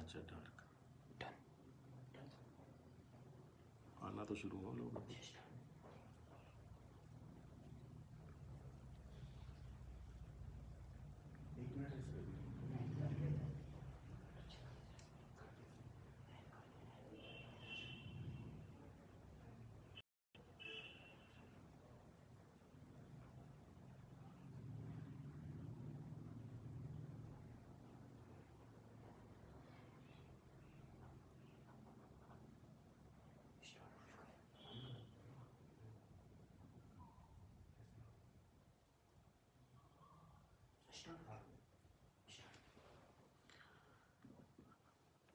अच्छा आना तो शुरू हो लोग।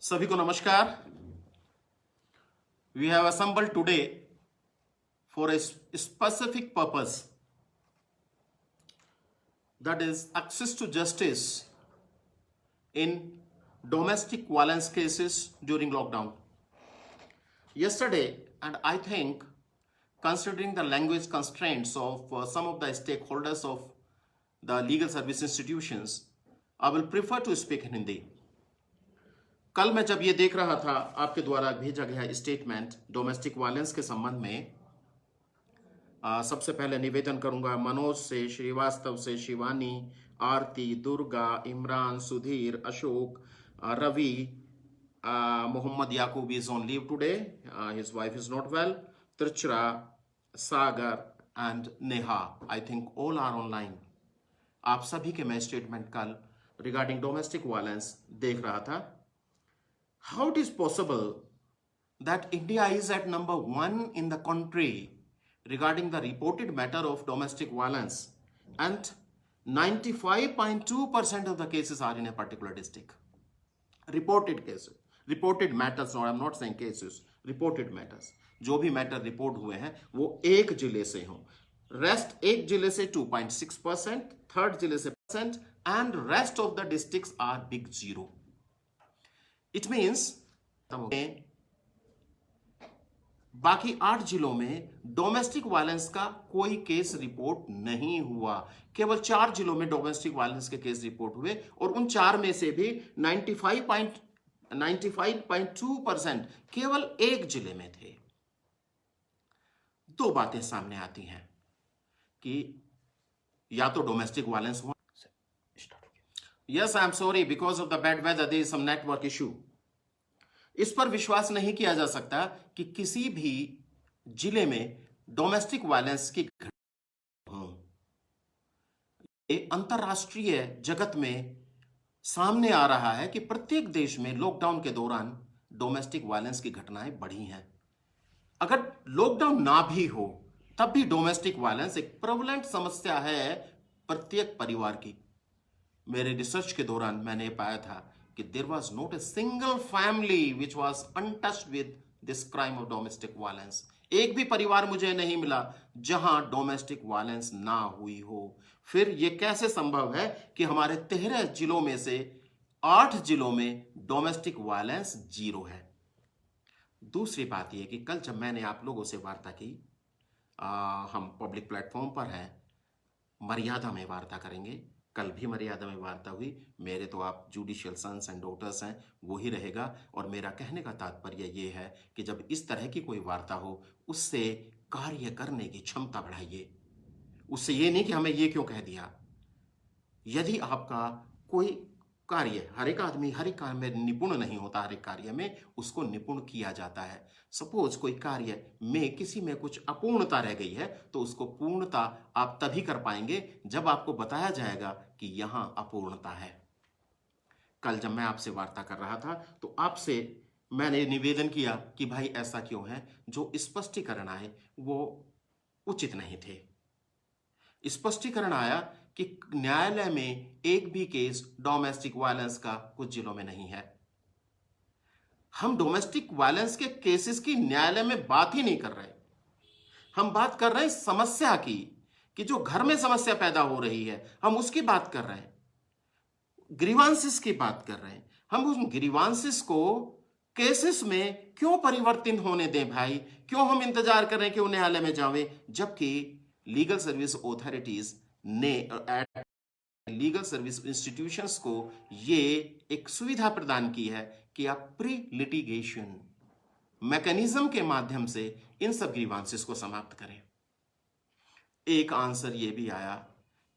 सभी को नमस्कार। We have assembled today for a specific purpose, that is access to justice in domestic violence cases during lockdown. Yesterday, and I think considering the language constraints of some of the stakeholders of the legal service institutions, I will prefer to speak in Hindi. कल मैं जब ये देख रहा था आपके द्वारा भेजा गया स्टेटमेंट डोमेस्टिक वायलेंस के संबंध में, सबसे पहले निवेदन करूंगा मनोज से, श्रीवास्तव से, Shivani, Aarti, Durga, Imran, Sudhir, Ashok, Ravi, Mohammed Yakub is on leave today, his wife is not well, त्रिचरा, Sagar and Neha, I think all are online. आप सभी के मैं स्टेटमेंट कल रिगार्डिंग डोमेस्टिक वायलेंस देख रहा था। How it is possible that India is at number 1 in the country regarding the reported matter of domestic violence, and 95.2% of the cases are in a particular district. Reported cases, reported matters, or I'm not saying cases, reported matters. जो भी matter report हुए हैं वो एक जिले से हों, rest एक जिले से 2.6%, थर्ड जिले से %, and rest of the districts are big zero. It means बाकी 8 जिलों में डोमेस्टिक वायलेंस का कोई केस रिपोर्ट नहीं हुआ। केवल 4 जिलों में डोमेस्टिक वायलेंस के केस रिपोर्ट हुए, और उन 4 में से भी 95.2% केवल एक जिले में थे। दो बातें सामने आती हैं कि या तो डोमेस्टिक वायलेंस हुआ। Yes, I am sorry, because of the bad weather, there is some network issue. इस पर विश्वास नहीं किया जा सकता कि किसी भी जिले में डोमेस्टिक वायलेंस की घटना हो। ये अंतरराष्ट्रीय जगत में सामने आ रहा है कि प्रत्येक देश में लॉकडाउन के दौरान डोमेस्टिक वायलेंस की घटनाएं बढ़ी हैं। अगर लॉकडाउन ना भी हो तब भी डोमेस्टिक वायलेंस एक प्रेवलेंट समस्या है प्रत्येक परिवार की। मेरे रिसर्च के दौरान मैंने पाया था कि there was not a single family which was untouched with this crime of domestic violence. एक भी परिवार मुझे नहीं मिला जहां डोमेस्टिक वायलेंस ना हुई हो। फिर यह कैसे संभव है कि हमारे 13 जिलों में से 8 जिलों में डोमेस्टिक वायलेंस 0 है। दूसरी बात यह कि कल जब मैंने आप लोगों से वार्ता की, हम पब्लिक प्लेटफॉर्म पर हैं, मर्यादा में वार्ता करेंगे। कल भी मर्यादा में वार्ता हुई। मेरे तो आप जुडिशियल सन्स एंड डॉटर्स हैं, वो ही रहेगा। और मेरा कहने का तात्पर्य ये है कि जब इस तरह की कोई वार्ता हो, उससे कार्य करने की क्षमता बढ़ाइए। उससे ये नहीं कि हमें ये क्यों कह दिया। यदि आपका कोई कार्य, हर एक आदमी हर एक कार्य में निपुण नहीं होता, हर एक कार्य में उसको निपुण किया जाता है। सपोज कोई कार्य में किसी में कुछ अपूर्णता रह गई है, तो उसको पूर्णता आप तभी कर पाएंगे जब आपको बताया जाएगा कि यहां अपूर्णता है। कल जब मैं आपसे वार्ता कर रहा था तो आपसे मैंने निवेदन किया कि भाई ऐसा क्यों है, जो स्पष्टीकरण आए वो उचित नहीं थे। स्पष्टीकरण आया कि न्यायालय में एक भी केस डोमेस्टिक वायलेंस का कुछ जिलों में नहीं है। हम डोमेस्टिक वायलेंस के केसेस की न्यायालय में बात ही नहीं कर रहे। हम बात कर रहे हैं समस्या की, कि जो घर में समस्या पैदा हो रही है हम उसकी बात कर रहे हैं, ग्रीवांसेस की बात कर रहे हैं। हम उन ग्रीवांसेस को केसेस में क्यों परिवर्तित होने दें भाई? क्यों हम इंतजार कर रहे हैं कि वो न्यायालय में जावे, जबकि लीगल सर्विस ऑथोरिटीज ने, लीगल सर्विस इंस्टीट्यूशंस को ये एक सुविधा प्रदान की है कि आप प्री लिटिगेशन मैकेनिज्म के माध्यम से इन सब ग्रीवांसेस को समाप्त करें। एक आंसर यह भी आया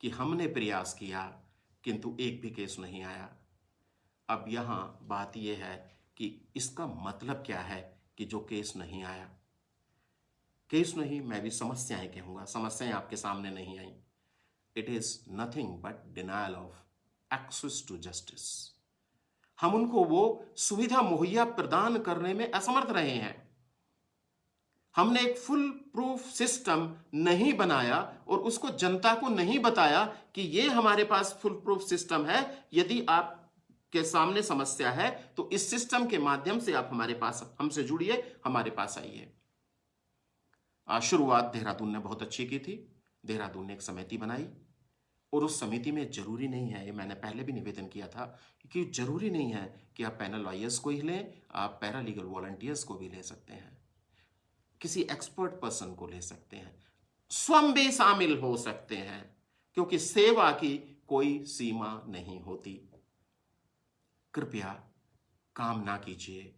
कि हमने प्रयास किया किंतु एक भी केस नहीं आया। अब यहां बात यह है कि इसका मतलब क्या है कि जो केस नहीं आया, केस नहीं, मैं भी समस्याएं कहूंगा, समस्याएं आपके सामने नहीं आई। It is nothing but denial of access to justice. हम उनको वो सुविधा मुहैया प्रदान करने में असमर्थ रहे हैं। हमने एक फुल प्रूफ सिस्टम नहीं बनाया और उसको जनता को नहीं बताया कि ये हमारे पास फुल प्रूफ सिस्टम है। यदि आप के सामने समस्या है तो इस सिस्टम के माध्यम से आप हमारे पास, हमसे जुड़िए, हमारे पास आइए। शुरुआत देहरादून ने बहुत अच्छी की थी। देहरादून ने एक समिति बनाई और उस समिति में जरूरी नहीं है, ये मैंने पहले भी निवेदन किया था कि जरूरी नहीं है कि आप पैनल लॉयर्स को ही लें, आप पैरालीगल वॉलंटियर्स को भी ले सकते हैं, किसी एक्सपर्ट पर्सन को ले सकते हैं, स्वयं भी शामिल हो सकते हैं, क्योंकि सेवा की कोई सीमा नहीं होती। कृपया काम ना कीजिए,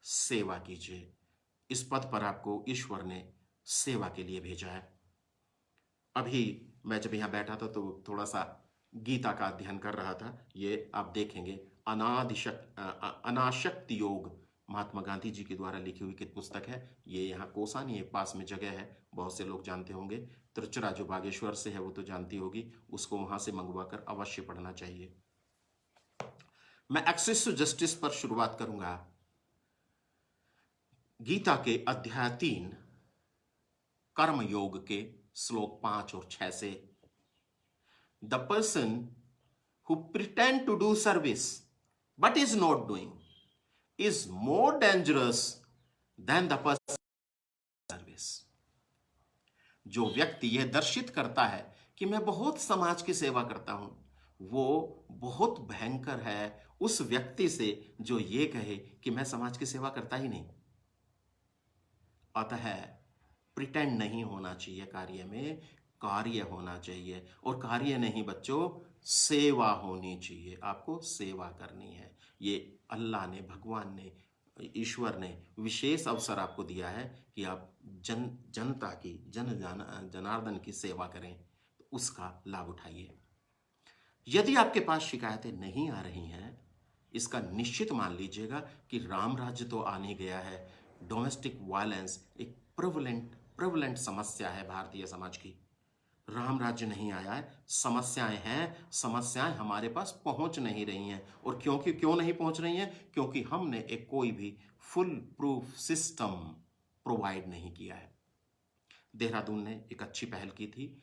सेवा कीजिए। इस पद पर आपको ईश्वर ने सेवा के लिए भेजा है। अभी मैं जब यहां बैठा था तो थोड़ा सा गीता का अध्ययन कर रहा था। ये आप देखेंगे अनाशक्ति योग, महात्मा गांधी जी के द्वारा लिखी हुई पुस्तक है। ये यहाँ कोसानी एक पास में जगह है, बहुत से लोग जानते होंगे। त्रिचुरा जो बागेश्वर से है वो तो जानती होगी, उसको वहां से मंगवा कर अवश्य पढ़ना चाहिए। मैं एक्सेस टू जस्टिस पर शुरुआत करूंगा। गीता के अध्याय 3 कर्म योग के श्लोक 5 और 6 से, the person who pretend to do service but is not doing is more dangerous than the person service. जो व्यक्ति यह दर्शित करता है कि मैं बहुत समाज की सेवा करता हूं, वो बहुत भयंकर है उस व्यक्ति से जो ये कहे कि मैं समाज की सेवा करता ही नहीं। अतः प्रिटेंड नहीं होना चाहिए कार्य में, कार्य होना चाहिए। और कार्य नहीं बच्चों, सेवा होनी चाहिए। आपको सेवा करनी है। ये अल्लाह ने, भगवान ने, ईश्वर ने विशेष अवसर आपको दिया है कि आप जनता की, जनार्दन की सेवा करें, तो उसका लाभ उठाइए। यदि आपके पास शिकायतें नहीं आ रही हैं, इसका निश्चित मान लीजिएगा कि राम राज्य तो आने गया है। डोमेस्टिक वायलेंस एक प्रेवलेंट समस्या है भारतीय समाज की। राम राज्य नहीं आया है, समस्याएं हैं, समस्याएं हमारे पास पहुंच नहीं रही हैं। और क्यों नहीं पहुंच रही हैं? क्योंकि हमने एक कोई भी फुल प्रूफ सिस्टम प्रोवाइड नहीं किया है। देहरादून ने एक अच्छी पहल की थी।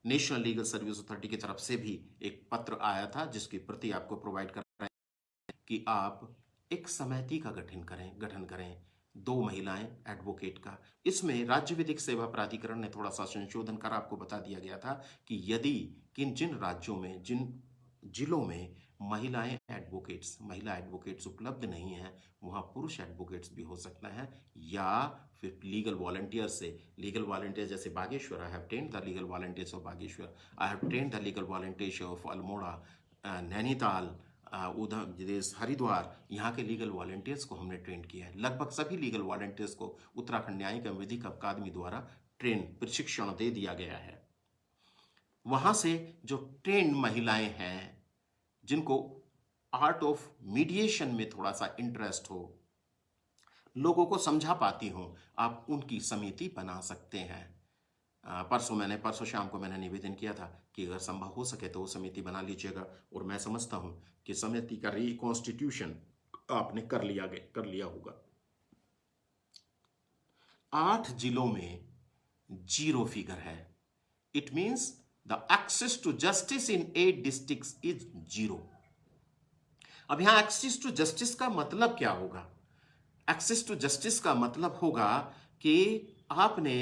नेशनल लीगल सर्विस अथॉरिटी की तरफ से भी एक पत्र आया था जिसकी प्रति आपको प्रोवाइड कर रहे हैं कि आप एक समिति का गठन करें 2 महिलाएं एडवोकेट का। इसमें राज्य विधिक सेवा प्राधिकरण ने थोड़ा सा संशोधन कर आपको बता दिया गया था कि यदि जिन राज्यों में, जिन जिलों में महिला एडवोकेट्स उपलब्ध नहीं है, वहां पुरुष एडवोकेट्स भी हो सकता है, या फिर लीगल वॉलंटियर जैसे Bageshwar, I have trained the legal volunteers of Bageshwar, I have trained the legal volunteers of Almora, Nainital, उधर प्रदेश, हरिद्वार, यहाँ के लीगल वॉलंटियर्स को हमने ट्रेन किया है। लगभग सभी लीगल वॉलंटियर्स को उत्तराखंड न्यायिक एवं विधिक अकादमी द्वारा प्रशिक्षण दे दिया गया है। वहां से जो ट्रेंड महिलाएं हैं, जिनको आर्ट ऑफ मीडिएशन में थोड़ा सा इंटरेस्ट हो, लोगों को समझा पाती हो, आप उनकी समिति बना सकते हैं। परसों शाम को मैंने निवेदन किया था कि अगर संभव हो सके तो वो समिति बना लीजिएगा। और मैं समझता हूं कि समिति का रिकॉन्स्टिट्यूशन आपने कर लिया होगा। 8 जिलों में 0 फिगर है। It means the access to justice in 8 districts is 0। अब यहां एक्सेस टू जस्टिस का मतलब क्या होगा? एक्सेस टू जस्टिस का मतलब होगा कि आपने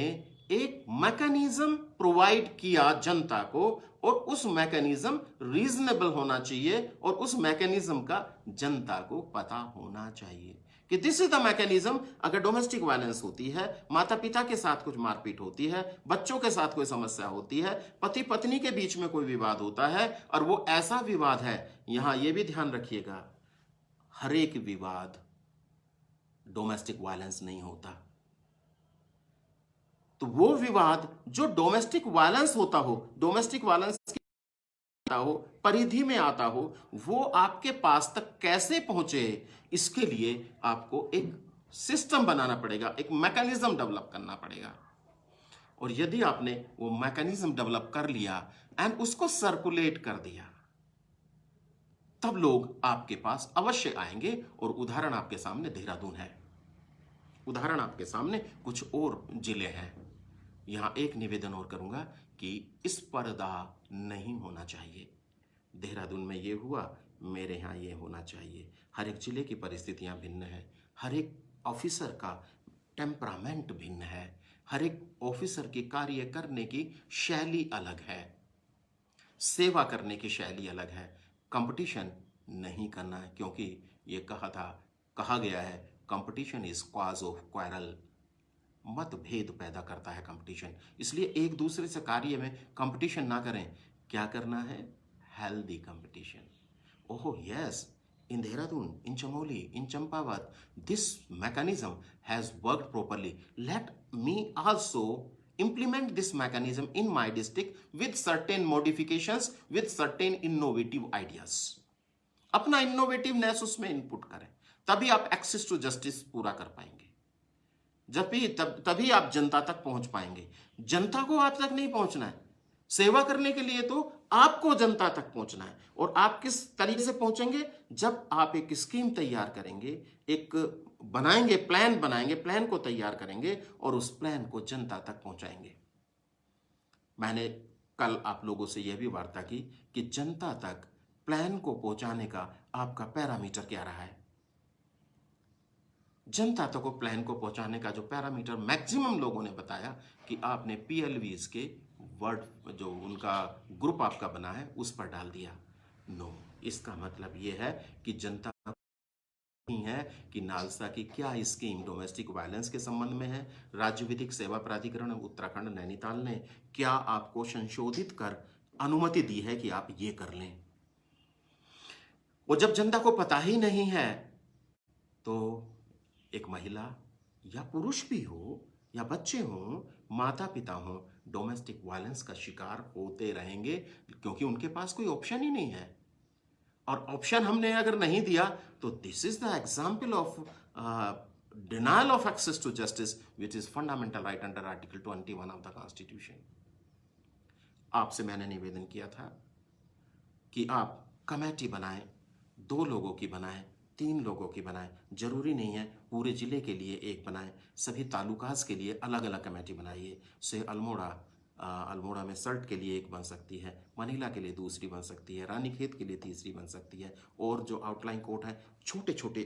एक मैकेनिज्म प्रोवाइड किया जनता को, और उस मैकेनिज्म रीजनेबल होना चाहिए, और उस मैकेनिज्म का जनता को पता होना चाहिए कि दिस इज द मैकेनिज्म। अगर डोमेस्टिक वायलेंस होती है, माता पिता के साथ कुछ मारपीट होती है, बच्चों के साथ कोई समस्या होती है, पति पत्नी के बीच में कोई विवाद होता है, और वो ऐसा विवाद है, यहां यह भी ध्यान रखिएगा, हर एक विवाद डोमेस्टिक वायलेंस नहीं होता। तो वो विवाद जो डोमेस्टिक वायलेंस होता हो, डोमेस्टिक वायलेंस हो, परिधि में आता हो, वो आपके पास तक कैसे पहुंचे, इसके लिए आपको एक सिस्टम बनाना पड़ेगा, एक मैकेनिज्म डेवलप करना पड़ेगा। और यदि आपने वो मैकेनिज्म डेवलप कर लिया एंड उसको सर्कुलेट कर दिया, तब लोग आपके पास अवश्य आएंगे। और उदाहरण आपके सामने देहरादून है, उदाहरण आपके सामने कुछ और जिले हैं। यहां एक निवेदन और करूंगा कि इस पर्दा नहीं होना चाहिए। देहरादून में ये हुआ, मेरे यहाँ ये होना चाहिए। हर एक जिले की परिस्थितियां भिन्न है, हर एक ऑफिसर का टेम्परामेंट भिन्न है, हर एक ऑफिसर की कार्य करने की शैली अलग है, सेवा करने की शैली अलग है। कंपटीशन नहीं करना है, क्योंकि ये कहा गया है, competition is cause of quarrel. मतभेद पैदा करता है कंपटीशन। इसलिए एक दूसरे से कार्य में कंपटीशन ना करें। क्या करना है? Healthy competition. Oh yes, in Dehradun, in Chamoli, in Champavat, this mechanism has worked properly. Let me also implement this mechanism in my district with certain modifications, with certain innovative ideas. अपना innovativeness उसमें input करें, तभी आप access to justice पूरा कर पाएंगे। तभी आप जनता तक पहुंच पाएंगे। जनता को आप तक नहीं पहुंचना है, सेवा करने के लिए तो आपको जनता तक पहुंचना है। और आप किस तरीके से पहुंचेंगे? जब आप एक स्कीम तैयार करेंगे, एक बनाएंगे, प्लान बनाएंगे, प्लान को तैयार करेंगे और उस प्लान को जनता तक पहुंचाएंगे। मैंने कल आप लोगों से यह भी वार्ता की कि जनता तक प्लान को पहुंचाने का आपका पैरामीटर क्या रहा है। जनता तक को प्लान को पहुंचाने का जो पैरामीटर मैक्सिमम लोगों ने बताया कि आपने पीएलवीज के वर्ड, जो उनका ग्रुप आपका बना है, उस पर डाल दिया। नो, इसका मतलब यह है कि जनता नहीं है कि नालसा की क्या स्कीम डोमेस्टिक वायलेंस के संबंध में है। राज्य विधिक सेवा प्राधिकरण उत्तराखंड नैनीताल ने क्या आपको संशोधित कर अनुमति दी है कि आप ये कर लें। और जब जनता को पता ही नहीं है, तो एक महिला या पुरुष भी हो या बच्चे हों, माता पिता हों, डोमेस्टिक वायलेंस का शिकार होते रहेंगे, क्योंकि उनके पास कोई ऑप्शन ही नहीं है। और ऑप्शन हमने अगर नहीं दिया तो this is the example of denial of access to justice which is fundamental right under article 21 of the constitution. आपसे मैंने निवेदन किया था कि आप कमेटी बनाएं, 2 लोगों की बनाएं, 3 लोगों की बनाएं। जरूरी नहीं है पूरे जिले के लिए एक बनाएं, सभी तालुकास के लिए अलग अलग कमेटी बनाइए। से अल्मोड़ा में सर्ट के लिए एक बन सकती है, मनीला के लिए दूसरी बन सकती है, रानीखेत के लिए तीसरी बन सकती है, और जो आउटलाइन कोर्ट है, छोटे छोटे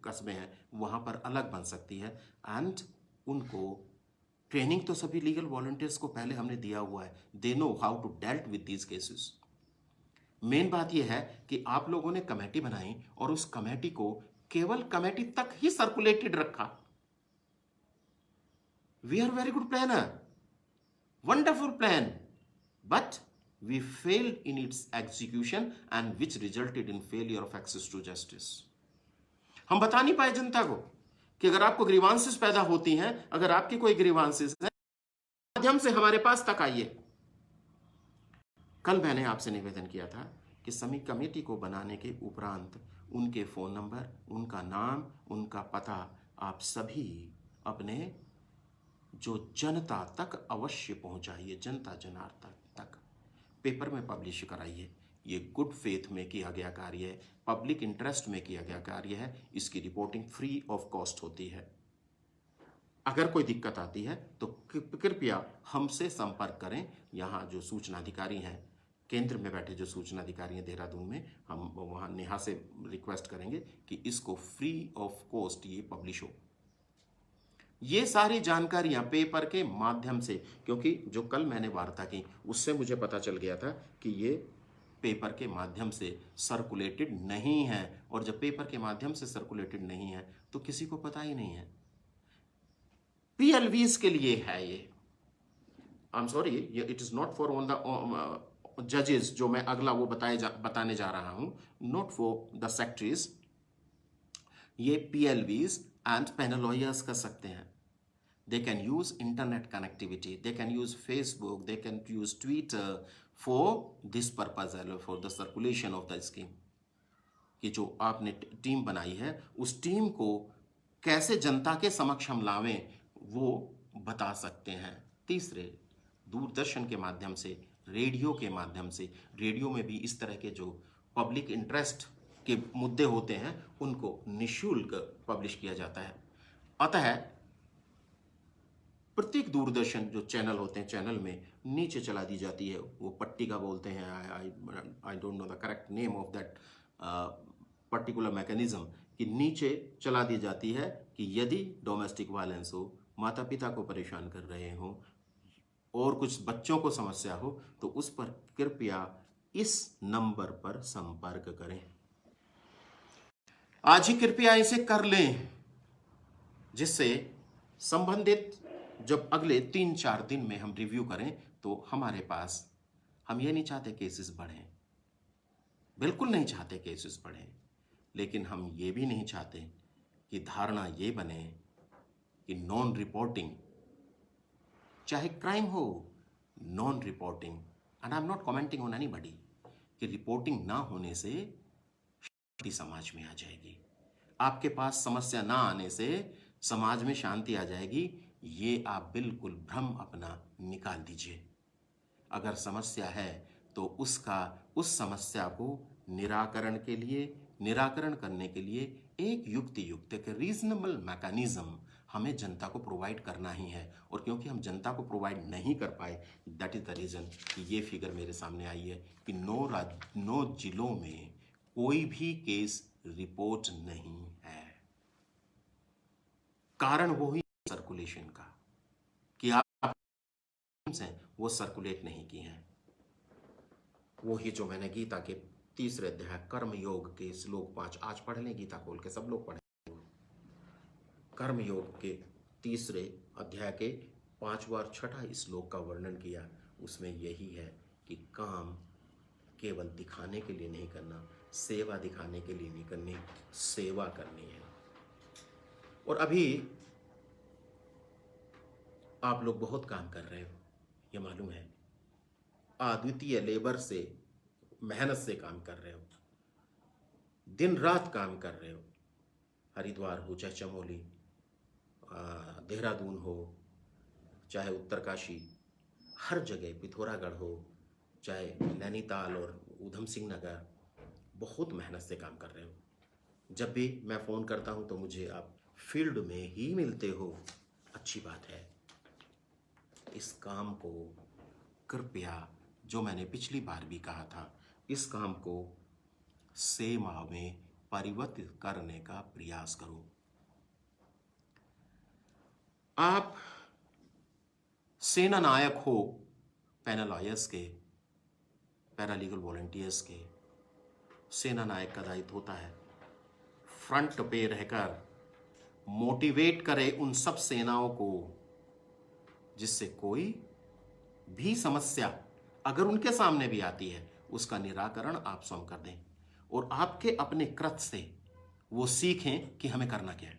कस्बे हैं, वहाँ पर अलग बन सकती है। एंड उनको ट्रेनिंग तो सभी लीगल वॉलंटियर्स को पहले हमने दिया हुआ है, they know how to dealt with these cases. Main बात यह है कि आप लोगों ने कमेटी बनाई और उस कमेटी को केवल कमेटी तक ही सर्कुलेटेड रखा। We are very good planner, wonderful plan, but we failed in its execution and which resulted in failure of access to justice. हम बता नहीं पाए जनता को कि अगर आपको ग्रीवांसेस पैदा होती हैं, अगर आपकी कोई ग्रीवांसेस है, माध्यम से हमारे पास तक आइए। कल मैंने आपसे निवेदन किया था कि समी कमेटी को बनाने के उपरांत उनके फोन नंबर, उनका नाम, उनका पता आप सभी अपने जो जनता तक अवश्य पहुंचाइए, जनता जनार्दन तक पेपर में पब्लिश कराइए। ये गुड फेथ में किया गया कार्य है, पब्लिक इंटरेस्ट में किया गया कार्य है। इसकी रिपोर्टिंग फ्री ऑफ कॉस्ट होती है। अगर कोई दिक्कत आती है तो कृपया हमसे संपर्क करें। यहाँ जो सूचना अधिकारी हैं, केंद्र में बैठे जो सूचना अधिकारी हैं देहरादून में, हम वहाँ नेहा से रिक्वेस्ट करेंगे कि इसको फ्री ऑफ कॉस्ट ये पब्लिश हो। ये सारी जानकारियां पेपर के माध्यम से, क्योंकि जो कल मैंने वार्ता की उससे मुझे पता चल गया था कि ये पेपर के माध्यम से सर्कुलेटेड नहीं है। और जब पेपर के माध्यम से सर्कुलेटेड नहीं है तो किसी को पता ही नहीं है। पीएलवीज के लिए है ये। आई am sorry, it is not for on the जजेस, जो मैं अगला वो बताने जा रहा हूं, नॉट फॉर द सेक्रेटरीज। ये PLVs एंड पैनल लॉयर्स कर सकते हैं। They can use internet connectivity, they can use Facebook, they can use Twitter for this purpose, for the circulation of the scheme। कि जो आपने टीम बनाई है उस टीम को कैसे जनता के समक्ष हम लावें वो बता सकते हैं। तीसरे, दूरदर्शन के माध्यम से, रेडियो के माध्यम से, रेडियो में भी इस तरह के जो पब्लिक इंटरेस्ट के मुद्दे होते हैं उनको निःशुल्क पब्लिश किया जाता है। अतः प्रत्येक दूरदर्शन जो चैनल होते हैं, चैनल में नीचे चला दी जाती है, वो पट्टिका बोलते हैं, I don't know the correct name of that particular mechanism, कि नीचे चला दी जाती है कि यदि डोमेस्टिक वायलेंस हो, माता पिता को परेशान कर रहे हो और कुछ बच्चों को समस्या हो तो उस पर कृपया इस नंबर पर संपर्क करें। आज ही कृपया इसे कर लें, जिससे संबंधित जब अगले 3-4 दिन में हम रिव्यू करें तो हमारे पास, हम ये नहीं चाहते केसेस बढ़ें, बिल्कुल नहीं चाहते केसेस बढ़ें, लेकिन हम ये भी नहीं चाहते कि धारणा ये बने कि नॉन रिपोर्टिंग, चाहे क्राइम हो, non reporting, and I am not commenting on anybody, कि रिपोर्टिंग ना होने से शांति समाज में आ जाएगी, आपके पास समस्या ना आने से समाज में शांति आ जाएगी, ये आप बिल्कुल भ्रम अपना निकाल दीजिए। अगर समस्या है तो उस समस्या को निराकरण करने के लिए एक युक्त एक रीजनेबल मैकेनिज्म हमें जनता को प्रोवाइड करना ही है। और क्योंकि हम जनता को प्रोवाइड नहीं कर पाए, दैट इज द रीजन कि ये फिगर मेरे सामने आई है कि 9 जिलों में कोई भी केस रिपोर्ट नहीं है। कारण वो ही सर्कुलेशन का, कि आप वो सर्कुलेट नहीं की हैं। वो ही जो मैंने गीता के 3 अध्याय कर्म योग के श्लोक 5, आज पढ़ लें गीता खोल के, सब लोग पढ़ें। कर्म योग के 3 अध्याय के 5वां और 6वां श्लोक का वर्णन किया। उसमें यही है कि काम केवल दिखाने के लिए नहीं करना, सेवा दिखाने के लिए नहीं करनी, सेवा करनी है। और अभी आप लोग बहुत काम कर रहे हो, ये मालूम है, अद्वितीय लेबर से, मेहनत से काम कर रहे हो, दिन रात काम कर रहे हो। हरिद्वार हो, चाहे चमोली, देहरादून हो, चाहे उत्तरकाशी, हर जगह, पिथौरागढ़ हो, चाहे नैनीताल और ऊधम सिंह नगर, बहुत मेहनत से काम कर रहे हो। जब भी मैं फ़ोन करता हूं तो मुझे आप फील्ड में ही मिलते हो, अच्छी बात है। इस काम को कृपया, जो मैंने पिछली बार भी कहा था, इस काम को सेवा में परिवर्तित करने का प्रयास करो। आप सेना नायक हो, पैनल लॉयर्स के, पैरालीगल वॉलंटियर्स के, सेना नायक का दायित्व होता है फ्रंट पे रहकर मोटिवेट करे उन सब सेनाओं को, जिससे कोई भी समस्या अगर उनके सामने भी आती है उसका निराकरण आप स्वयं कर दें, और आपके अपने कृत्य से वो सीखें कि हमें करना क्या है।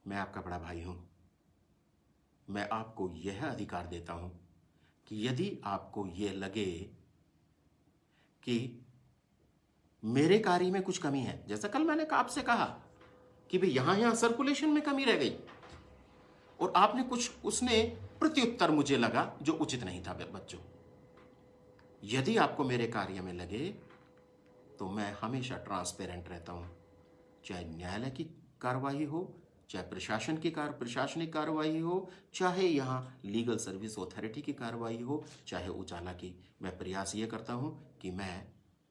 मैं आपका बड़ा भाई हूं, मैं आपको यह अधिकार देता हूं कि यदि आपको यह लगे कि मेरे कार्य में कुछ कमी है, जैसा कल मैंने आपसे कहा कि भाई यहां सर्कुलेशन में कमी रह गई और आपने कुछ, उसने प्रत्युत्तर मुझे लगा जो उचित नहीं था। बच्चों, यदि आपको मेरे कार्य में लगे तो मैं हमेशा ट्रांसपेरेंट रहता हूं, चाहे न्यायालय की कार्रवाई हो, चाहे प्रशासनिक कार्रवाई हो, चाहे यहां लीगल सर्विस अथॉरिटी की कार्रवाई हो, चाहे उजाला की। मैं प्रयास ये करता हूं कि मैं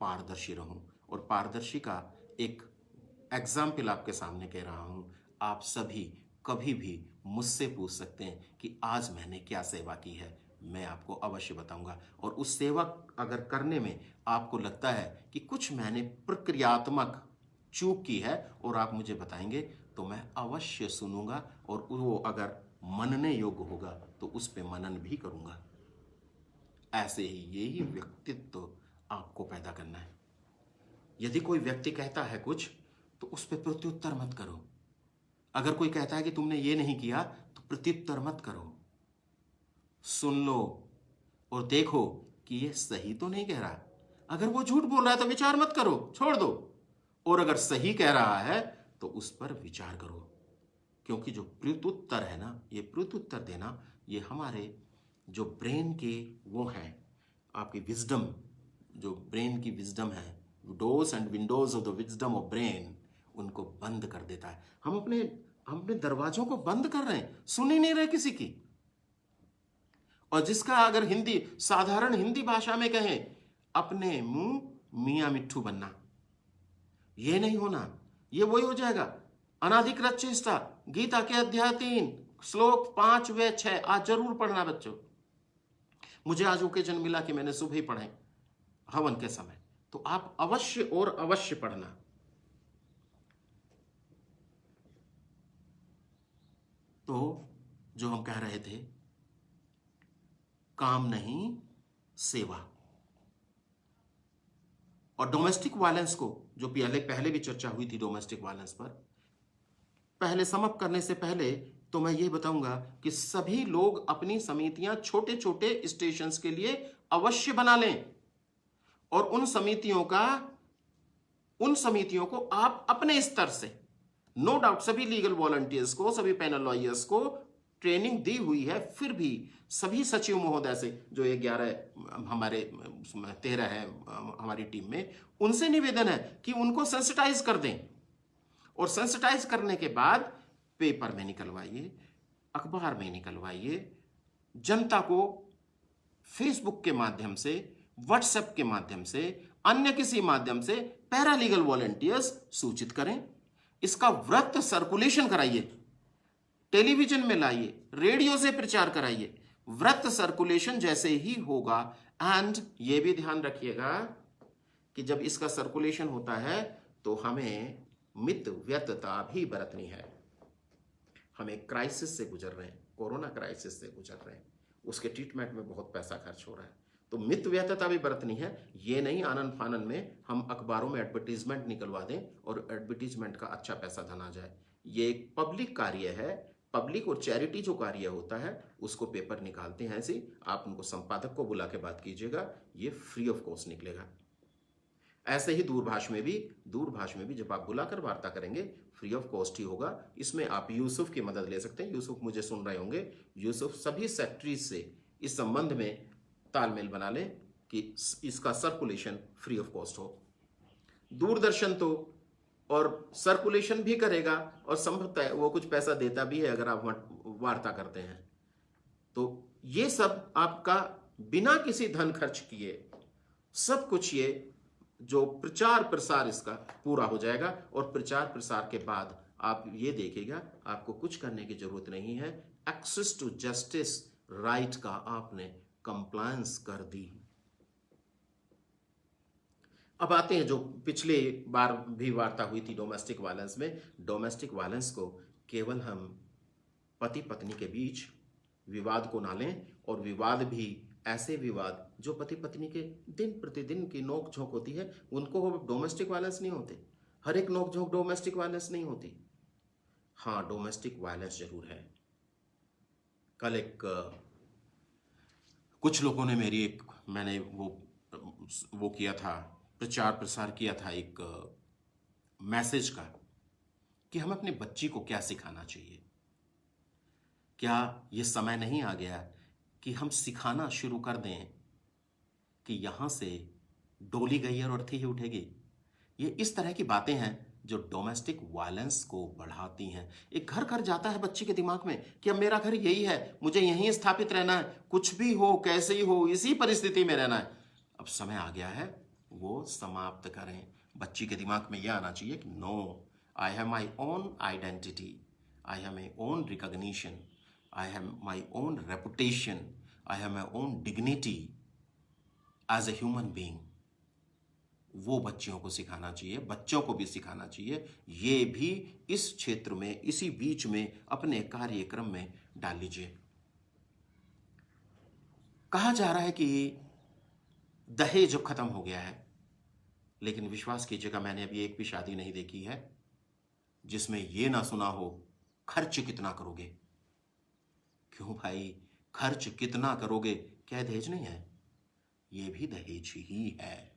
पारदर्शी रहूं, और पारदर्शी का एक एग्जाम्पल आपके सामने कह रहा हूं। आप सभी कभी भी मुझसे पूछ सकते हैं कि आज मैंने क्या सेवा की है, मैं आपको अवश्य बताऊंगा। और उस सेवा अगर करने में आपको लगता है कि कुछ मैंने प्रक्रियात्मक चूक की है और आप मुझे बताएंगे तो मैं अवश्य सुनूंगा, और वो अगर मनने योग्य होगा तो उस पे मनन भी करूंगा। ऐसे ही यही व्यक्तित्व आपको पैदा करना है। यदि कोई व्यक्ति कहता है कुछ तो उस पर प्रत्युत्तर मत करो। अगर कोई कहता है कि तुमने ये नहीं किया तो प्रत्युत्तर मत करो, सुन लो और देखो कि ये सही तो नहीं कह रहा। अगर वो झूठ बोल रहा है तो विचार मत करो, छोड़ दो। और अगर सही कह रहा है तो उस पर विचार करो, क्योंकि जो प्रत्युत्तर है ना, ये प्रत्युत्तर देना, ये हमारे जो ब्रेन के वो हैं, आपकी विजडम, जो ब्रेन की विजडम है, doors and Windows of the wisdom of brain, उनको बंद कर देता है। हम अपने दरवाजों को बंद कर रहे हैं, सुन ही नहीं रहे किसी की। और जिसका अगर हिंदी, साधारण हिंदी भाषा में कहें, अपने मुंह मियां मिट्ठू बनना, ये नहीं होना। ये वही हो जाएगा, अनाधिकृत चेष्टा, गीता के अध्याय 3 श्लोक 5 व 6 आज जरूर पढ़ना बच्चों। मुझे आज ओकेजन मिला कि मैंने सुबह ही पढ़े हवन के समय, तो आप अवश्य और अवश्य पढ़ना। तो जो हम कह रहे थे, काम नहीं सेवा। और डोमेस्टिक वायलेंस को, जो पहले भी चर्चा हुई थी डोमेस्टिक वायलेंस पर, पहले समअप करने से पहले तो मैं ये बताऊंगा कि सभी लोग अपनी समितियां छोटे छोटे स्टेशंस के लिए अवश्य बना लें, और उन समितियों को आप अपने स्तर से, नो डाउट सभी लीगल वॉलंटियर्स को, सभी पैनल लॉयर्स को ट्रेनिंग दी हुई है, फिर भी सभी सचिव महोदय से, जो ये 11 हमारे 13 है हमारी टीम में, उनसे निवेदन है कि उनको सेंसिटाइज कर दें। और सेंसिटाइज करने के बाद पेपर में निकलवाइए, अखबार में निकलवाइए, जनता को फेसबुक के माध्यम से, व्हाट्सएप के माध्यम से, अन्य किसी माध्यम से पैरालीगल वॉलंटियर्स सूचित करें। इसका वृत्त सर्कुलेशन कराइए, टेलीविजन में लाइए, रेडियो से प्रचार कराइए। वृत्त सर्कुलेशन जैसे ही होगा, एंड ये भी ध्यान रखिएगा कि जब इसका सर्कुलेशन होता है तो हमें मितव्ययता भी बरतनी है। हम एक क्राइसिस से गुजर रहे हैं, कोरोना क्राइसिस से गुजर रहे हैं, उसके ट्रीटमेंट में बहुत पैसा खर्च हो रहा है, तो मितव्ययता भी बरतनी है। ये नहीं आनन फानन में हम अखबारों में एडवर्टीजमेंट निकलवा दें और एडवर्टीजमेंट का अच्छा पैसा धन आ जाए। ये एक पब्लिक कार्य है, पब्लिक और चैरिटी जो कार्य होता है उसको पेपर निकालते हैं ऐसे। आप उनको संपादक को बुला के बात कीजिएगा, ये फ्री ऑफ कॉस्ट निकलेगा। ऐसे ही दूरभाष में भी जब आप बुलाकर वार्ता करेंगे फ्री ऑफ कॉस्ट ही होगा। इसमें आप यूसुफ की मदद ले सकते हैं। यूसुफ मुझे सुन रहे होंगे, यूसुफ सभी सेक्रेटरीज से इस संबंध में तालमेल बना लें कि इसका सर्कुलेशन फ्री ऑफ कॉस्ट हो। दूरदर्शन तो और सर्कुलेशन भी करेगा और संभवतः वो कुछ पैसा देता भी है अगर आप वार्ता करते हैं। तो ये सब आपका बिना किसी धन खर्च किए सब कुछ, ये जो प्रचार प्रसार इसका पूरा हो जाएगा। और प्रचार प्रसार के बाद आप ये देखिएगा, आपको कुछ करने की जरूरत नहीं है। एक्सेस टू जस्टिस राइट का आपने कंप्लायंस कर दी। अब आते हैं जो पिछले बार भी वार्ता हुई थी डोमेस्टिक वायलेंस में। डोमेस्टिक वायलेंस को केवल हम पति पत्नी के बीच विवाद को ना लें, और विवाद भी ऐसे विवाद जो पति पत्नी के दिन प्रतिदिन की नोक झोंक होती है, उनको डोमेस्टिक वायलेंस नहीं होते। हर एक नोक झोंक डोमेस्टिक वायलेंस नहीं होती। हाँ, डोमेस्टिक वायलेंस जरूर है। कल कुछ लोगों ने मैंने वो किया था, प्रचार प्रसार किया था एक मैसेज का, कि हमें अपनी बच्ची को क्या सिखाना चाहिए। क्या ये समय नहीं आ गया कि हम सिखाना शुरू कर दें कि यहां से डोली गई और अर्थी ही उठेगी। ये इस तरह की बातें हैं जो डोमेस्टिक वायलेंस को बढ़ाती हैं। एक घर घर जाता है बच्चे के दिमाग में कि अब मेरा घर यही है, मुझे यहीं स्थापित रहना है, कुछ भी हो कैसे ही हो इसी परिस्थिति में रहना है। अब समय आ गया है वो समाप्त करें। बच्ची के दिमाग में यह आना चाहिए कि no, I have my own identity, I have my own recognition, I have my own reputation, I have my own dignity as a human being. वो बच्चियों को सिखाना चाहिए, बच्चों को भी सिखाना चाहिए। ये भी इस क्षेत्र में, इसी बीच में अपने कार्यक्रम में डाल लीजिए। कहा जा रहा है कि दहेज अब खत्म हो गया है, लेकिन विश्वास कीजिएगा मैंने अभी एक भी शादी नहीं देखी है जिसमें ये ना सुना हो खर्च कितना करोगे। क्यों भाई, खर्च कितना करोगे, क्या दहेज नहीं है? ये भी दहेज ही है।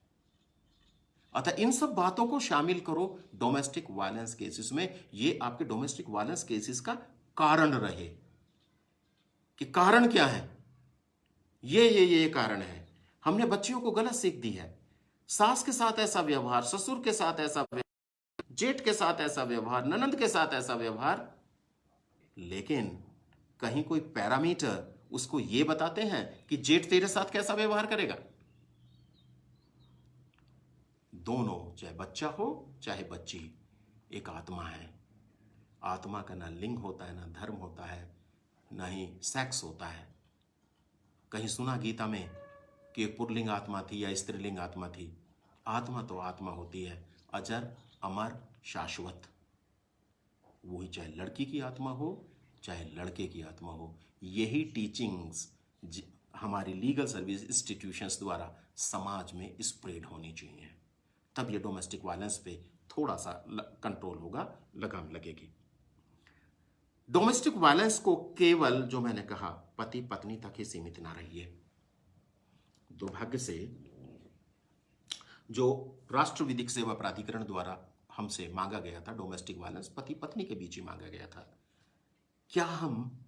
अतः इन सब बातों को शामिल करो डोमेस्टिक वायलेंस केसेस में। ये आपके डोमेस्टिक वायलेंस केसेस का कारण रहे कि कारण क्या है। ये कारण है। हमने बच्चियों को गलत सीख दी है। सास के साथ ऐसा व्यवहार, ससुर के साथ ऐसा व्यवहार, जेठ के साथ ऐसा व्यवहार, ननंद के साथ ऐसा व्यवहार, लेकिन कहीं कोई पैरामीटर उसको ये बताते हैं कि जेठ तेरे साथ कैसा व्यवहार करेगा। दोनों, चाहे बच्चा हो चाहे बच्ची, एक आत्मा है। आत्मा का ना लिंग होता है, ना धर्म होता है, ना ही सेक्स होता है। कहीं सुना गीता में कि एक पुल्लिंग आत्मा थी या स्त्रीलिंग आत्मा थी? आत्मा तो आत्मा होती है, अजर अमर शाश्वत। वही चाहे लड़की की आत्मा हो चाहे लड़के की आत्मा हो। यही टीचिंग्स हमारी लीगल सर्विस इंस्टीट्यूशंस द्वारा समाज में स्प्रेड होनी चाहिए। तब ये डोमेस्टिक वायलेंस पे थोड़ा सा कंट्रोल होगा, लगाम लगेगी। डोमेस्टिक वायलेंस को केवल, जो मैंने कहा, पति पत्नी तक ही सीमित ना रहिए। दुर्भाग्य से जो राष्ट्र विधिक सेवा प्राधिकरण द्वारा हमसे मांगा गया था, डोमेस्टिक वायलेंस पति पत्नी के बीच ही मांगा गया था। क्या हम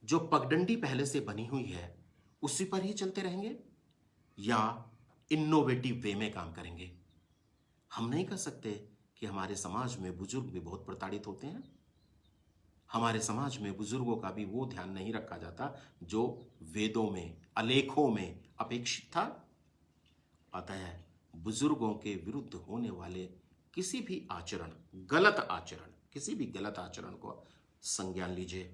जो पगडंडी पहले से बनी हुई है उसी पर ही चलते रहेंगे या इनोवेटिव वे में काम करेंगे? हम नहीं कह सकते कि हमारे समाज में बुजुर्ग भी बहुत प्रताड़ित होते हैं। हमारे समाज में बुजुर्गों का भी वो ध्यान नहीं रखा जाता जो वेदों में, अलेखों में अपेक्षित था। अतः बुजुर्गों के विरुद्ध होने वाले किसी भी आचरण, गलत आचरण, किसी भी गलत आचरण को संज्ञान लीजिए,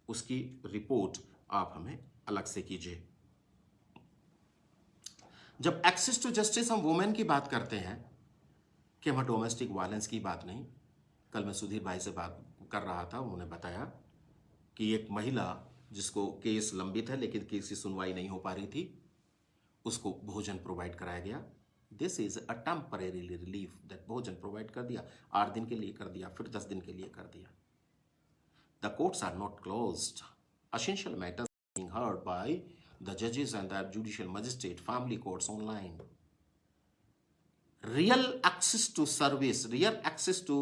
उसकी रिपोर्ट आप हमें अलग से कीजिए। जब एक्सेस टू जस्टिस हम वुमेन की बात करते हैं, कि हम डोमेस्टिक वायलेंस की बात नहीं। कल मैं सुधीर भाई से बात कर रहा था, उन्होंने बताया कि एक महिला जिसको केस लंबित है लेकिन केस की सुनवाई नहीं हो पा रही थी, उसको भोजन प्रोवाइड कराया गया। This is a temporary relief, that भोजन प्रोवाइड कर दिया, 8 दिन के लिए कर दिया, फिर 10 दिन के लिए कर दिया। The courts are not closed, essential matters being heard by the judges and the judicial magistrate, family courts online. Real access to service, real access to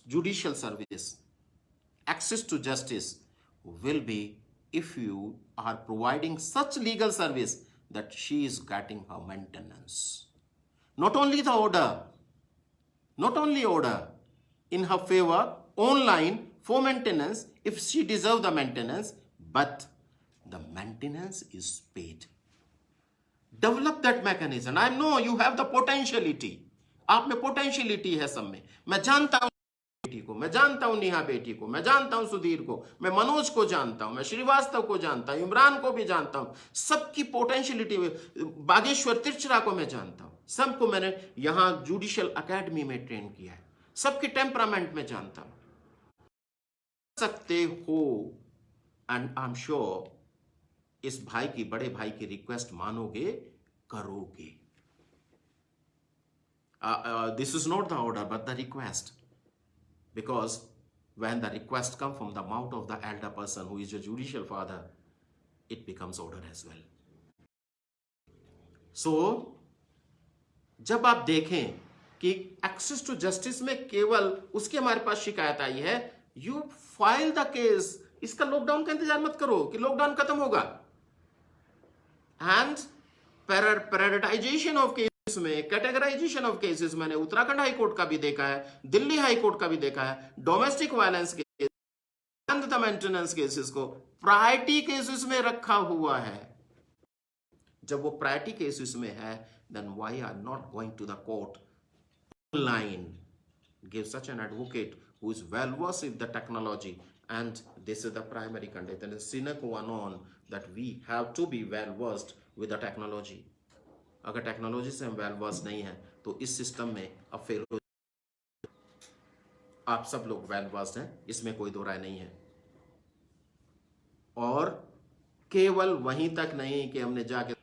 judicial service, access to justice will be if you are providing such legal service that she is getting her maintenance. Not only the order, not only order in her favor online for maintenance if she deserves the maintenance, but the maintenance is paid. Develop that mechanism. I know you have the potentiality. आप में potentiality है सब में। मैं जानता हूं बेटी को, मैं जानता हूं नेहा बेटी को, मैं जानता हूं सुधीर को, मैं मनोज को जानता हूं, मैं श्रीवास्तव को जानता हूं, इमरान को भी जानता हूं। सबकी पोटेंशियलिटी, बागेश्वर तिरचरा को मैं जानता हूं, सबको मैंने यहां जुडिशियल एकेडमी में ट्रेन किया है, सबके टेम्परामेंट में जानता हूं। सकते हो, एंड आई एम श्योर इस भाई की, बड़े भाई की रिक्वेस्ट मानोगे, करोगे। This is not the order but the request, because when the request comes from the mouth of the elder person who is your judicial father, it becomes order as well. So जब आप देखें कि access to justice में केवल उसके हमारे पास शिकायत आई है, यू फाइल द केस। इसका लॉकडाउन का इंतजार मत करो कि लॉकडाउन खत्म होगा। एंड प्रायोरिटाइजेशन ऑफ केसेस में, कैटेगराइजेशन ऑफ केसेस, मैंने उत्तराखंड हाई कोर्ट का भी देखा है, दिल्ली हाई कोर्ट का भी देखा है, domestic violence case and the maintenance cases को प्रायोरिटी केसेस में रखा हुआ है। जब वो प्रायोरिटी केसेस में है, then why are not going to the court online? Give such an advocate who is well versed in the technology, and this is the primary condition, sine qua non, that we have to be well versed with the technology. अगर technology से हम well versed नहीं है तो इस system में अब fail हो। आप सब लोग वेल वर्स्ड हैं, इसमें कोई दो राय नहीं है। और केवल वहीं तक नहीं कि हमने जाके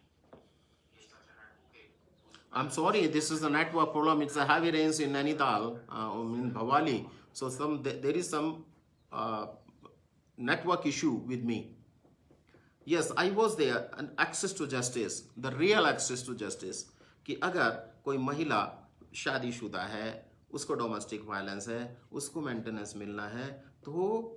I'm sorry, this is the network problem. It's a heavy rains in Nainital, in Bhavali. So there is some network issue with me. Yes, I was there. And access to justice, the real access to justice, कि अगर कोई महिला शादीशुदा है, उसको domestic violence है, उसको maintenance मिलना है, तो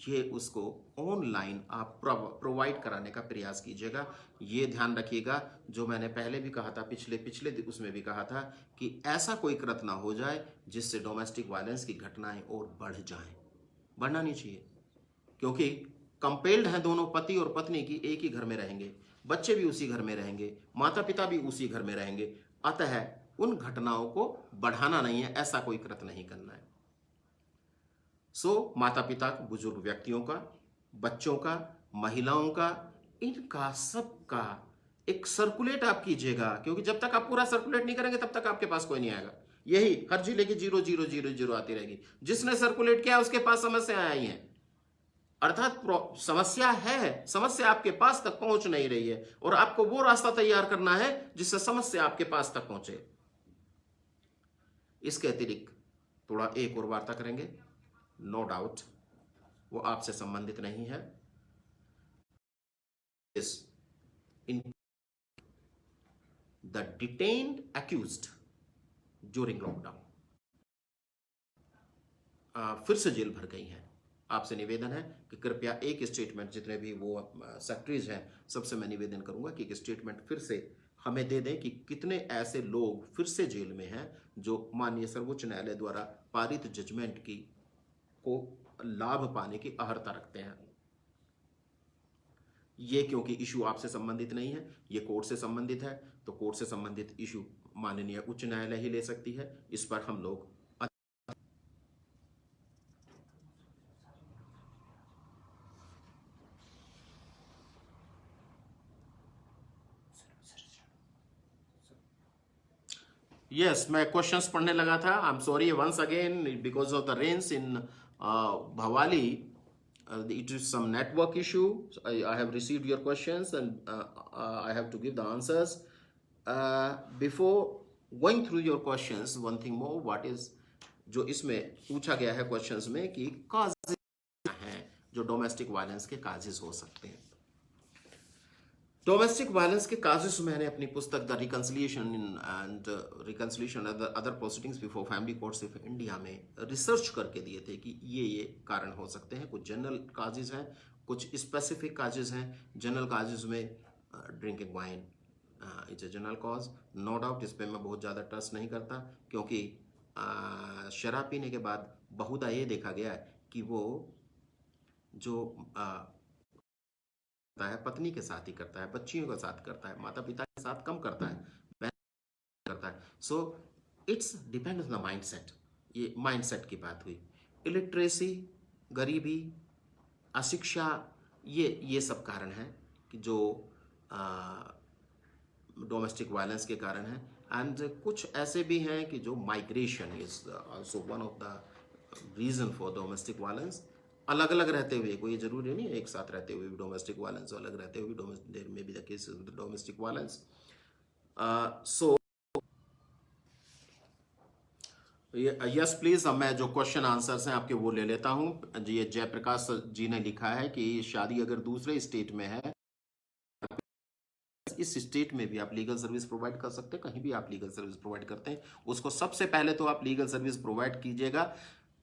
ये उसको ऑनलाइन आप प्रोवाइड कराने का प्रयास कीजिएगा। ये ध्यान रखिएगा, जो मैंने पहले भी कहा था, पिछले उसमें भी कहा था, कि ऐसा कोई कृत ना हो जाए जिससे डोमेस्टिक वायलेंस की घटनाएं और बढ़ जाएं। बढ़ना नहीं चाहिए, क्योंकि कंपेल्ड हैं दोनों, पति और पत्नी की एक ही घर में रहेंगे, बच्चे भी उसी घर में रहेंगे, माता पिता भी उसी घर में रहेंगे। अतः उन घटनाओं को बढ़ाना नहीं है, ऐसा कोई कृत नहीं करना है। सो माता पिता, बुजुर्ग व्यक्तियों का, बच्चों का, महिलाओं का, इनका सबका एक सर्कुलेट आप कीजिएगा, क्योंकि जब तक आप पूरा सर्कुलेट नहीं करेंगे तब तक आपके पास कोई नहीं आएगा। यही हर जिले की 0 आती रहेगी। जिसने सर्कुलेट किया उसके पास समस्या आई है, अर्थात समस्या है, समस्या आपके पास तक पहुंच नहीं रही है, और आपको वो रास्ता तैयार करना है जिससे समस्या आपके पास तक पहुंचे। इसके अतिरिक्त थोड़ा एक और वार्ता करेंगे, नो डाउट वो आपसे संबंधित नहीं है। In the detained accused during lockdown फिर से जेल भर गई हैं। आपसे निवेदन है कि कृपया एक स्टेटमेंट, जितने भी वो सेक्रेटरीज हैं, सबसे मैं निवेदन करूंगा कि एक स्टेटमेंट फिर से हमें दे दें कि कितने ऐसे लोग फिर से जेल में हैं जो माननीय सर्वोच्च न्यायालय द्वारा पारित जजमेंट की को लाभ पाने की अहर्ता रखते हैं। ये क्योंकि इशू आपसे संबंधित नहीं है, ये कोर्ट से संबंधित है, तो कोर्ट से संबंधित इशू माननीय उच्च न्यायालय ही ले सकती है। इस पर हम लोग यस, मैं क्वेश्चंस पढ़ने लगा था। I am sorry once again because of the rains in Bhowali, it is some network issue. I have received your questions and I have to give the answers. Before going through your questions, one thing more, what is जो इसमें पूछा गया है questions में कि causes हैं जो domestic violence के काजेस हो सकते हैं। डोमेस्टिक वायलेंस के काजेस मैंने अपनी पुस्तक the reconciliation and reconciliation other proceedings before family courts of India में रिसर्च करके दिए थे कि ये कारण हो सकते हैं। कुछ जनरल काजेस हैं, कुछ स्पेसिफिक काजेस हैं। जनरल काजेस में drinking wine it's a general cause, no doubt. इस पर मैं बहुत ज़्यादा ट्रस्ट नहीं करता, क्योंकि शराब पीने के बाद बहुधा ये देखा गया है कि वो जो है पत्नी के साथ ही करता है, बच्चियों के साथ करता है, माता पिता के साथ कम करता है, करता है। So it's depend on the mindset. ये माइंडसेट की बात हुई। इलिटरेसी, गरीबी, अशिक्षा, ये सब कारण हैं कि जो डोमेस्टिक वायलेंस के कारण है। एंड कुछ ऐसे भी हैं कि जो migration is also one of the reason for domestic violence. अलग अलग रहते हुए, कोई जरूरी नहीं है एक साथ रहते हुए भी डोमेस्टिक वायलेंस, अलग रहते हुए there may be the case of domestic violence. So yes please, अब मैं जो क्वेश्चन आंसर्स हैं आपके वो ले लेता हूं जी। ये जयप्रकाश जी ने लिखा है कि शादी अगर दूसरे स्टेट में है, इस स्टेट में भी आप लीगल सर्विस प्रोवाइड कर सकते हैं। कहीं भी आप लीगल सर्विस प्रोवाइड करते हैं, उसको सबसे पहले तो आप लीगल सर्विस प्रोवाइड कीजिएगा।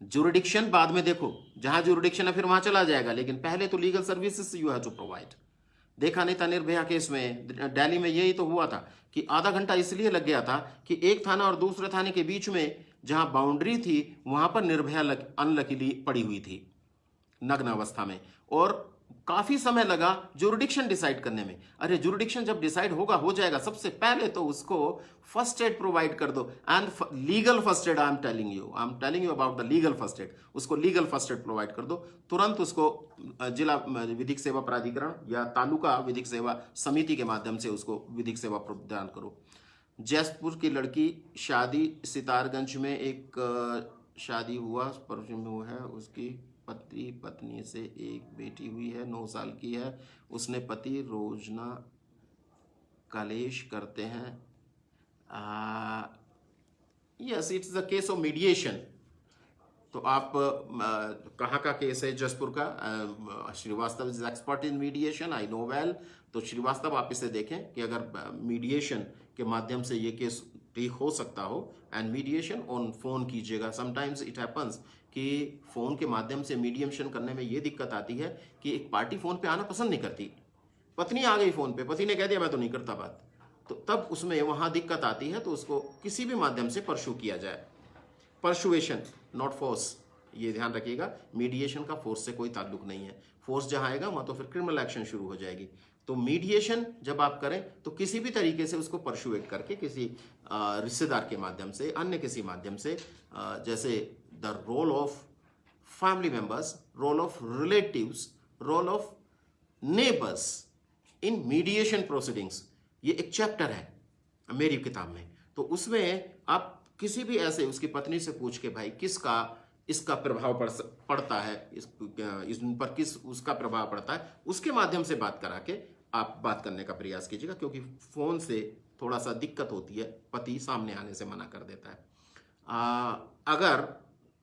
जुरिडिक्शन बाद में देखो, जहां जुरिडिक्शन है फिर वहां चला जाएगा, लेकिन पहले तो legal services you have to provide. देखा नहीं था निर्भया केस में, दिल्ली में यही तो हुआ था कि आधा घंटा इसलिए लग गया था कि एक थाना और दूसरे थाने के बीच में जहां बाउंड्री थी वहां पर निर्भया अनलकीली पड़ी हुई थी नग्न अवस्था में, और काफी समय लगा जुरिडिक्शन डिसाइड करने में। अरे जुरिडिक्शन जब डिसाइड होगा, हो जाएगा, सबसे पहले तो उसको फर्स्ट एड प्रोवाइड कर दो। And legal first aid, I am telling you about the legal first aid. उसको लीगल फर्स्ट एड प्रोवाइड कर दो तुरंत। उसको जिला विधिक सेवा प्राधिकरण या तालुका विधिक सेवा समिति के माध्यम से उसको विधिक सेवा प्रदान करो। जयपुर की लड़की, शादी सितारगंज में एक शादी हुआ परफ्यूम है, उसकी पति पत्नी से एक बेटी हुई है, 9 साल की है। उसने पति रोजना कलेश करते हैं। Yes, it's the case of mediation. तो आप कहाँ का केस है? जसपुर का। Srivastava is expert in mediation, I know well. तो श्रीवास्तव आप इसे देखें कि अगर मीडिएशन के माध्यम से ये केस ठीक हो सकता हो, एंड मीडिएशन ऑन फोन कीजिएगा। समटाइम्स इट हैपन्स कि फोन के माध्यम से मीडिएशन करने में ये दिक्कत आती है कि एक पार्टी फोन पे आना पसंद नहीं करती, पत्नी आ गई फोन पे, पति ने कह दिया मैं तो नहीं करता बात, तो तब उसमें वहां दिक्कत आती है। तो उसको किसी भी माध्यम से परस्यू किया जाए, परसुएशन नॉट फोर्स, ये ध्यान रखिएगा। मीडिएशन का फोर्स से कोई ताल्लुक नहीं है। फोर्स जहां आएगा वहां तो फिर क्रिमिनल एक्शन शुरू हो जाएगी। तो मीडिएशन जब आप करें तो किसी भी तरीके से उसको परसुएट करके, किसी रिश्तेदार के माध्यम से, अन्य किसी माध्यम से, जैसे the role of family members, role of relatives, role of neighbours in mediation proceedings, ये एक चैप्टर है मेरी किताब में। तो उसमें आप किसी भी ऐसे उसकी पत्नी से पूछ के भाई किसका इसका प्रभाव पड़ता है, इस पर किस उसका प्रभाव पड़ता है, उसके माध्यम से बात करा के आप बात करने का प्रयास कीजिएगा। क्योंकि फोन से थोड़ा सा दिक्कत होती है, पति सामने आने से मना कर देता है। अगर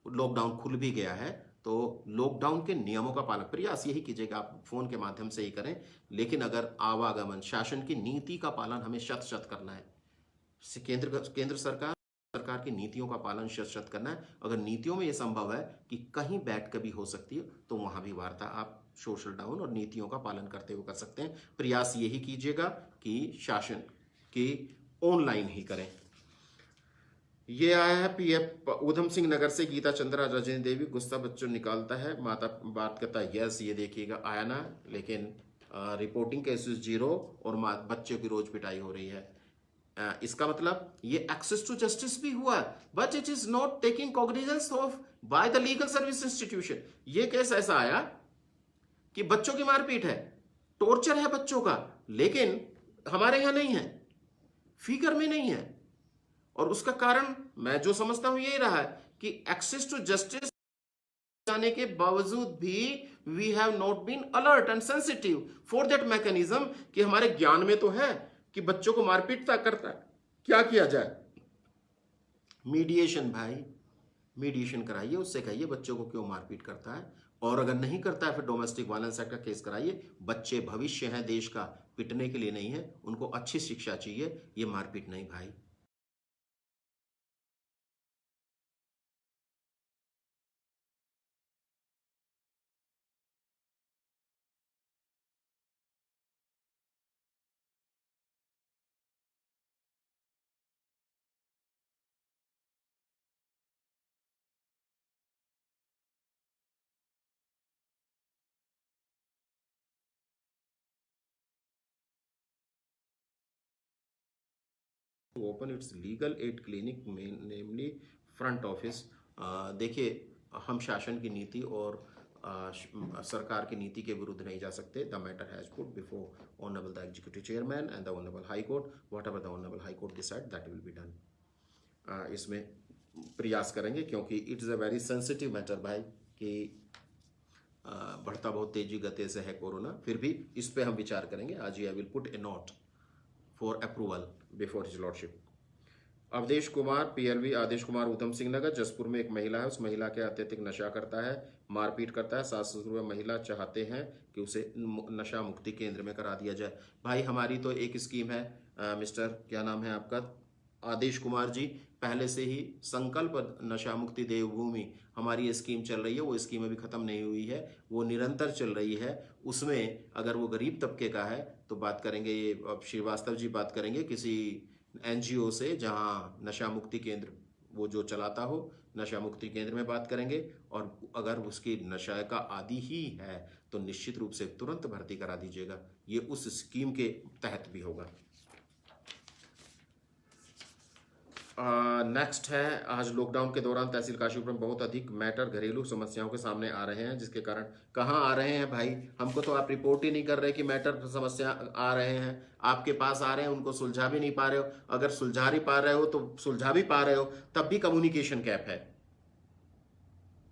लॉकडाउन खुल भी गया है तो लॉकडाउन के नियमों का पालन, प्रयास यही कीजिएगा आप फोन के माध्यम से ही करें। लेकिन अगर आवागमन, शासन की नीति का पालन हमें शत करना है। केंद्र सरकार की नीतियों का पालन शत करना है। अगर नीतियों में यह संभव है कि कहीं बैठ कर भी हो सकती है तो वहां भी वार्ता आप सोशल डाउन और नीतियों का पालन करते हुए कर सकते हैं। प्रयास यही कीजिएगा कि शासन की ऑनलाइन ही करें। ये आया है पीएफ उधम सिंह नगर से, गीता चंद्रा रजनी देवी, गुस्सा बच्चों निकालता है, माता बात करता है। यस, ये देखिएगा आया ना, लेकिन रिपोर्टिंग केसेस 0 और बच्चों की रोज पिटाई हो रही है। इसका मतलब ये एक्सेस टू जस्टिस भी हुआ, but it is not taking cognizance of by the legal service institution. ये केस ऐसा आया कि बच्चों की मारपीट है, टॉर्चर है बच्चों का, लेकिन हमारे यहां नहीं है, फिगर में नहीं है। और उसका कारण मैं जो समझता हूं यही रहा है कि एक्सेस टू जस्टिस जाने के बावजूद भी we have not been alert and sensitive for that mechanism, कि हमारे ज्ञान में तो है कि बच्चों को मारपीट करता है, क्या किया जाए? मीडिएशन भाई, मीडिएशन कराइए, उससे कहिए बच्चों को क्यों मारपीट करता है, और अगर नहीं करता है फिर डोमेस्टिक वायलेंस एक्ट का केस कराइए। बच्चे भविष्य हैं देश का, पिटने के लिए नहीं है, उनको अच्छी शिक्षा चाहिए, ये मारपीट नहीं भाई। Open it's legal aid clinic में, नेमली फ्रंट ऑफिस। देखिए, हम शासन की नीति और सरकार की नीति के विरुद्ध नहीं जा सकते। The matter has put before honourable the executive chairman and the honourable high court, what ever the honourable high court decide that will be done. इसमें प्रयास करेंगे क्योंकि it's a very sensitive matter भाई, कि बढ़ता बहुत तेजी गति से है कोरोना। फिर भी इस पे हम विचार करेंगे। आज ही I will put a note for approval before his lordship. Awadhesh Kumar PLV, Adesh Kumar Udham Singh Nagar, Jaspur में एक महिला है, उस महिला के अत्यधिक नशा करता है, मारपीट करता है। सास ससुर महिला चाहते हैं कि उसे नशा मुक्ति केंद्र में करा दिया जाए। भाई हमारी तो एक स्कीम है, मिस्टर क्या नाम है आपका, आदेश कुमार जी, पहले से ही संकल्प नशा मुक्ति देवभूमि हमारी ये स्कीम चल रही है। वो स्कीम अभी खत्म नहीं हुई है, वो निरंतर चल रही है। उसमें अगर वो गरीब तबके का है तो बात करेंगे, ये अब श्रीवास्तव जी बात करेंगे किसी एनजीओ से जहां नशा मुक्ति केंद्र वो जो चलाता हो, नशा मुक्ति केंद्र में बात करेंगे। और अगर उसकी नशा का आदी ही है तो निश्चित रूप से तुरंत भर्ती करा दीजिएगा, ये उस स्कीम के तहत भी होगा। नेक्स्ट है, आज लॉकडाउन के दौरान तहसील काशीपुर में बहुत अधिक मैटर घरेलू समस्याओं के सामने आ रहे हैं, जिसके कारण कहाँ आ रहे हैं भाई, हमको तो आप रिपोर्ट ही नहीं कर रहे कि मैटर समस्या आ रहे हैं, आपके पास आ रहे हैं, उनको सुलझा भी नहीं पा रहे हो। अगर सुलझा ही पा रहे हो तो सुलझा भी पा रहे हो तब भी कम्युनिकेशन गैप है।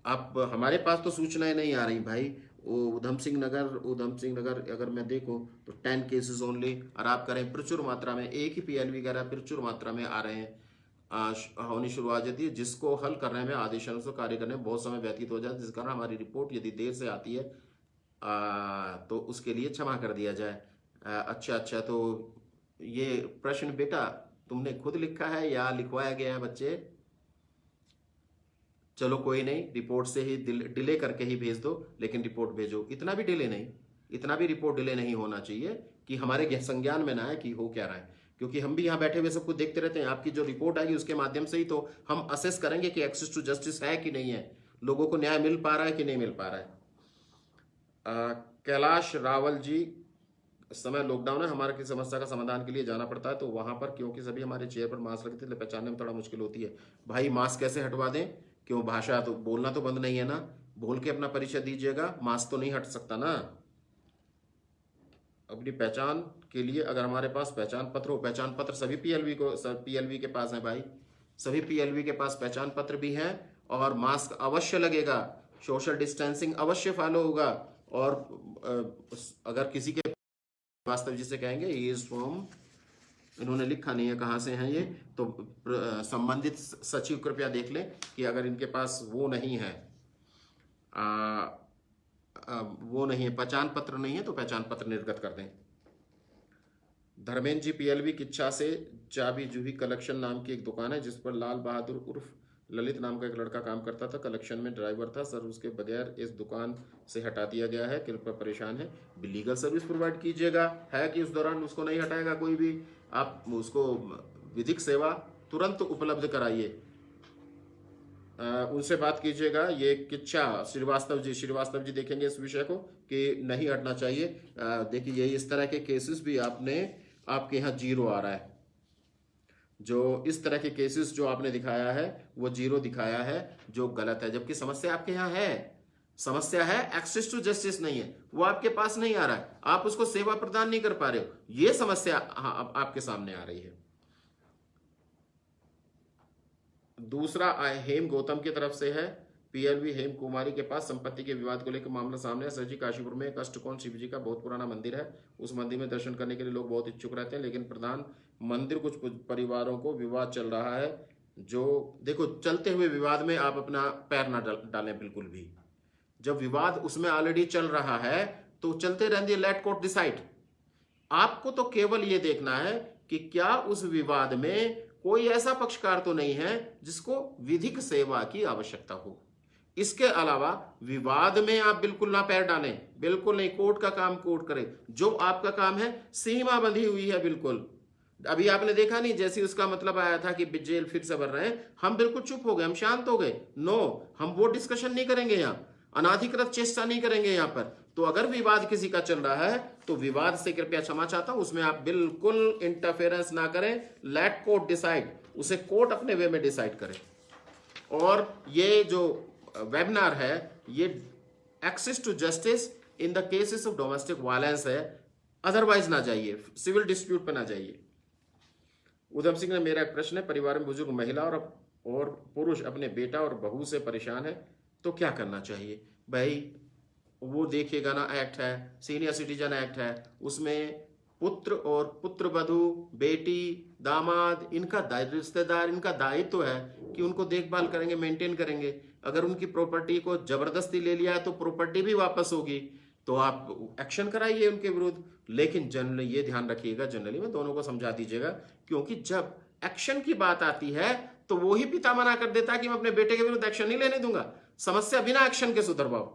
आप हमारे पास तो सूचनाएं नहीं आ रही भाई, उधम सिंह नगर अगर मैं देखूं तो 10 केसेस ओनली, और आप करें प्रचुर मात्रा में, एक ही पीएलवी वगैरह प्रचुर मात्रा में आ रहे हैं, होनी शुरू आ जाती है, जिसको हल करने में आदेशानुसार से कार्य करने में बहुत समय व्यतीत हो जाता है, जिस कारण हमारी रिपोर्ट यदि देर से आती है तो उसके लिए क्षमा कर दिया जाए। अच्छा, तो ये प्रश्न बेटा तुमने खुद लिखा है या लिखवाया गया है बच्चे? चलो कोई नहीं, रिपोर्ट से ही डिले करके ही भेज दो, लेकिन रिपोर्ट भेजो। इतना भी डिले नहीं, इतना भी रिपोर्ट डिले नहीं होना चाहिए कि हमारे संज्ञान में ना आए कि हो क्या रहा है, क्योंकि हम भी यहाँ बैठे हुए सब कुछ देखते रहते हैं। आपकी जो रिपोर्ट आएगी उसके माध्यम से ही तो हम असेस करेंगे कि एक्सेस टू जस्टिस है कि नहीं है, लोगों को न्याय मिल पा रहा है कि नहीं मिल पा रहा है। कैलाश रावल जी, इस समय लॉकडाउन है, हमारे किसी समस्या का समाधान के लिए जाना पड़ता है तो वहां पर क्योंकि सभी हमारे चेयर पर मास्क रखते थे, पहचानने में थोड़ा मुश्किल होती है। भाई मास्क कैसे हटवा दें? क्यों, भाषा तो बोलना तो बंद नहीं है ना, बोल के अपना परिचय दीजिएगा, मास्क तो नहीं हट सकता ना। अपनी पहचान के लिए अगर हमारे पास पहचान पत्र हो, पहचान पत्र सभी पीएलवी के पास है भाई, सभी पीएलवी के पास पहचान पत्र भी है, और मास्क अवश्य लगेगा, सोशल डिस्टेंसिंग अवश्य फॉलो होगा। और अगर किसी के वास्तव जिसे कहेंगे ये इज फ्रॉम, इन्होंने लिखा नहीं है कहाँ से हैं ये, तो संबंधित सचिव कृपया देख लें कि अगर इनके पास वो नहीं है, वो नहीं है, पहचान पत्र नहीं है, तो पहचान पत्र निर्गत कर दें। धर्मेंद्र जी, पीएलवी किच्छा से चाबी जूही कलेक्शन नाम की एक दुकान है जिस पर लाल बहादुर उर्फ ललित नाम का एक लड़का काम करता था, कलेक्शन में ड्राइवर था सर, उसके बगैर इस दुकान से हटा दिया गया है, कृपया परेशान है, लीगल सर्विस प्रोवाइड कीजिएगा। है कि उस दौरान उसको नहीं हटाएगा कोई भी, आप उसको विधिक सेवा तुरंत उपलब्ध कराइए, उनसे बात कीजिएगा। ये किच्छा श्रीवास्तव जी देखेंगे इस विषय को कि नहीं हटना चाहिए। देखिए ये इस तरह के केसेस भी आपके यहाँ जीरो आ रहा है, जो इस तरह के केसेस जो आपने दिखाया है वो जीरो दिखाया है, जो गलत है, जबकि समस्या आपके यहाँ है, समस्या है एक्सेस टू जस्टिस नहीं है, वो आपके पास नहीं आ रहा है, आप उसको सेवा प्रदान नहीं कर पा रहे हो, ये समस्या आपके सामने आ रही है। दूसरा हेम गौतम की तरफ से है, पीएलवी हेम कुमारी के पास संपत्ति के विवाद को लेकर मामला सामने है। सर जी, काशीपुर में एक अष्टकोण शिव जी का बहुत पुराना मंदिर है, उस मंदिर में दर्शन करने के लिए लोग बहुत इच्छुक रहते हैं, लेकिन प्रधान मंदिर कुछ परिवारों को विवाद चल रहा है, जो देखो चलते हुए विवाद में आप अपना पैर ना डालें बिल्कुल भी, जब विवाद उसमें ऑलरेडी चल रहा है तो चलते रहने, लेट कोर्ट डिसाइड। आपको तो केवल ये देखना है कि क्या उस विवाद में कोई ऐसा पक्षकार तो नहीं है जिसको विधिक सेवा की आवश्यकता हो। इसके अलावा विवाद में आप बिल्कुल ना पैर डालें, बिल्कुल नहीं, कोर्ट का काम कोर्ट करे, जो आपका काम है सीमा बंधी हुई है बिल्कुल। अभी आपने देखा नहीं, जैसे उसका मतलब आया था कि जेल फिर से भर रहे हैं, हम बिल्कुल चुप हो गए, हम शांत हो गए, नो, हम वो डिस्कशन नहीं करेंगे यहाँ, अनाधिकृत चेष्टा नहीं करेंगे यहाँ पर। तो अगर विवाद किसी का चल रहा है तो विवाद से कृपया क्षमा चाहता हूं, उसमें आप बिल्कुल इंटरफेरेंस ना करें, लेट कोर्ट डिसाइड, उसे कोर्ट अपने वे में डिसाइड करे। और ये जो वेबिनार है ये access to justice in the cases of domestic violence है, अदरवाइज ना जाइए, सिविल डिस्प्यूट पे ना जाइए। उधम सिंह ने, मेरा एक प्रश्न है, परिवार में बुजुर्ग महिला और पुरुष अपने बेटा और बहू से परेशान है तो क्या करना चाहिए? भाई वो देखिएगा ना, एक्ट है, सीनियर सिटीजन एक्ट है, उसमें पुत्र और पुत्र वधू, बेटी, दामाद, इनका रिश्तेदार, इनका दायित्व है कि उनको देखभाल करेंगे, मेंटेन करेंगे। अगर उनकी प्रॉपर्टी को जबरदस्ती ले लिया है तो प्रॉपर्टी भी वापस होगी, तो आप एक्शन कराइए उनके विरुद्ध। लेकिन जनरली ये ध्यान रखिएगा, जनरली में दोनों को समझा दीजिएगा, क्योंकि जब एक्शन की बात आती है तो वो ही पिता मना कर देता है कि मैं अपने बेटे के विरुद्ध एक्शन नहीं लेने दूंगा, समस्या बिना एक्शन के सुधरवाओ,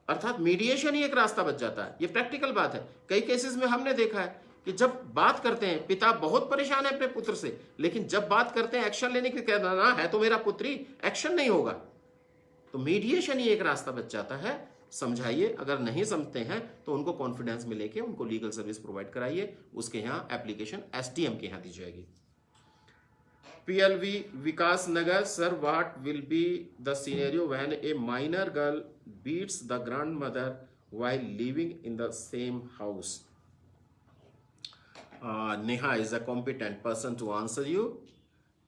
अर्थात मीडिएशन ही एक रास्ता बच जाता है। ये प्रैक्टिकल बात है, कई केसेस में हमने देखा है कि जब बात करते हैं, पिता बहुत परेशान है अपने पुत्र से, लेकिन जब बात करते हैं एक्शन लेने की, कहना है तो मेरा पुत्री, एक्शन नहीं होगा, तो मीडिएशन ही एक रास्ता बच जाता है। समझाइए, अगर नहीं समझते हैं तो उनको कॉन्फिडेंस में लेके उनको लीगल सर्विस प्रोवाइड कराइए, उसके यहाँ एप्लीकेशन एसडीएम के यहाँ दी जाएगी। PLV Vikas Nagar, sir what will be the scenario when a minor girl beats the grandmother while living in the same house? Neha is a competent person to answer you.